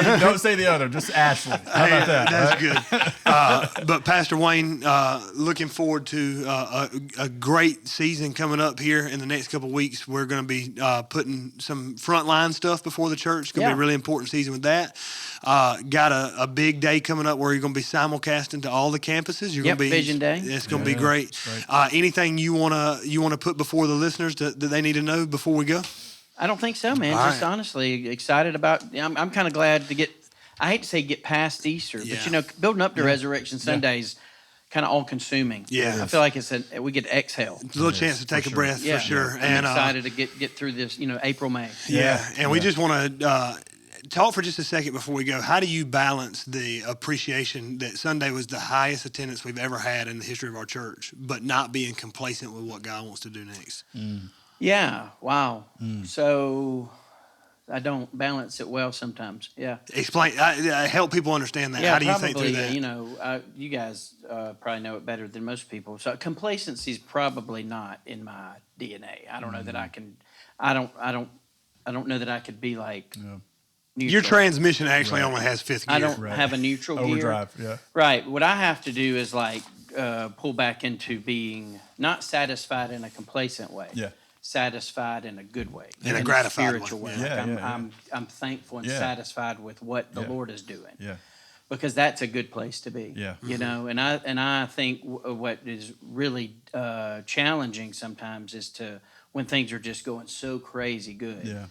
Moore. Don't say the other. Just Ashley. How about that? That's right? good. But Pastor Wayne, looking forward to a great season coming up here in the next couple of weeks. We're going to be putting some frontline stuff before the church. It's going to be a really important season with that. Got a big day coming up where you're going to be simulcasting to all the campuses. You're going to be Vision Day. It's going to be great. Right. Anything you wanna put before the listeners that they need to know before we go? I don't think so, man. All Just right. honestly excited about. I'm kind of glad to get. I hate to say get past Easter, Yeah. but building up to Resurrection Sunday is kind of all consuming. Yeah. I feel like we get to exhale. It's a little chance to take a breath Yeah, for sure. I'm And excited to get through this. April, May. and we just want to talk for just a second before we go. How do you balance the appreciation that Sunday was the highest attendance we've ever had in the history of our church, but not being complacent with what God wants to do next? Yeah. Wow. So I don't balance it well sometimes. Yeah. Explain. Help people understand that. Yeah, How do you probably, think through that? you guys probably know it better than most people. So complacency is probably not in my DNA. I don't know that I can. I don't know that I could be like. Yeah. Neutral. Your transmission actually only has fifth gear. I don't have a neutral gear. Overdrive. Yeah. Right. What I have to do is pull back into being not satisfied in a complacent way. Yeah. Satisfied in a good way. In a gratified spiritual way. way. Yeah. I'm thankful and Yeah. satisfied with what the Yeah. Lord is doing. Yeah. Because that's a good place to be. Yeah. And I think what is really challenging sometimes is when things are just going so crazy good. Yeah.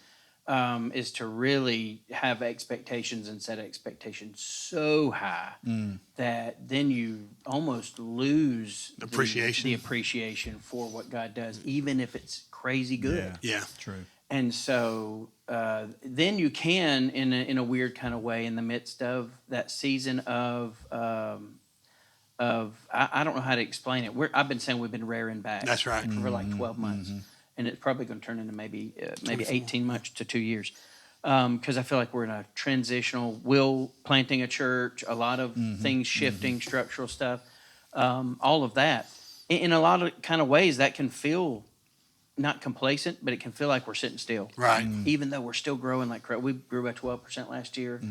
Is to really have expectations and set expectations so high that then you almost lose Appreciation. the appreciation for what God does, even if it's crazy good. Yeah. True. And so then you can, in a weird kind of way, in the midst of that season of I don't know how to explain it. I've been saying we've been rearing back. That's right. For like 12 months. And it's probably going to turn into maybe 18 months to 2 years. Because I feel like we're in a transitional, planting a church, a lot of things shifting, structural stuff, all of that. In a lot of kind of ways, that can feel not complacent, but it can feel like we're sitting still. Right. Even though we're still growing like crazy. We grew by 12% last year.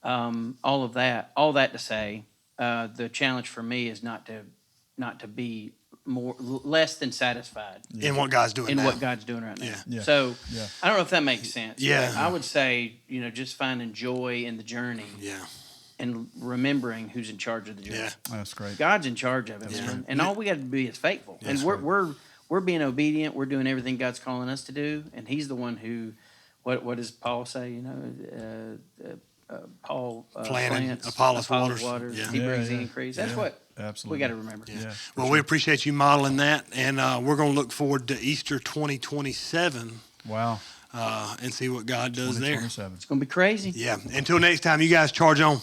All of that to say, the challenge for me is not to be less than satisfied In what God's doing in now. what God's doing right now. Yeah. So Yeah. I don't know if that makes sense. Yeah. But I would say, just finding joy in the journey Yeah. and remembering who's in charge of the journey. Yeah. That's great. God's in charge of it, man. And all we got to be is faithful. Yeah, and that's we're being obedient. We're doing everything God's calling us to do. And He's the one who, what does Paul say? Paul Planting, plants, Apollos waters. Yeah. He brings the Yeah. increase. That's Yeah. what Absolutely. we got to remember. Yeah. Well, we appreciate you modeling that, and we're going to look forward to Easter 2027 Wow. and see what God does there. 2027. It's going to be crazy. Yeah. Until next time, you guys charge on.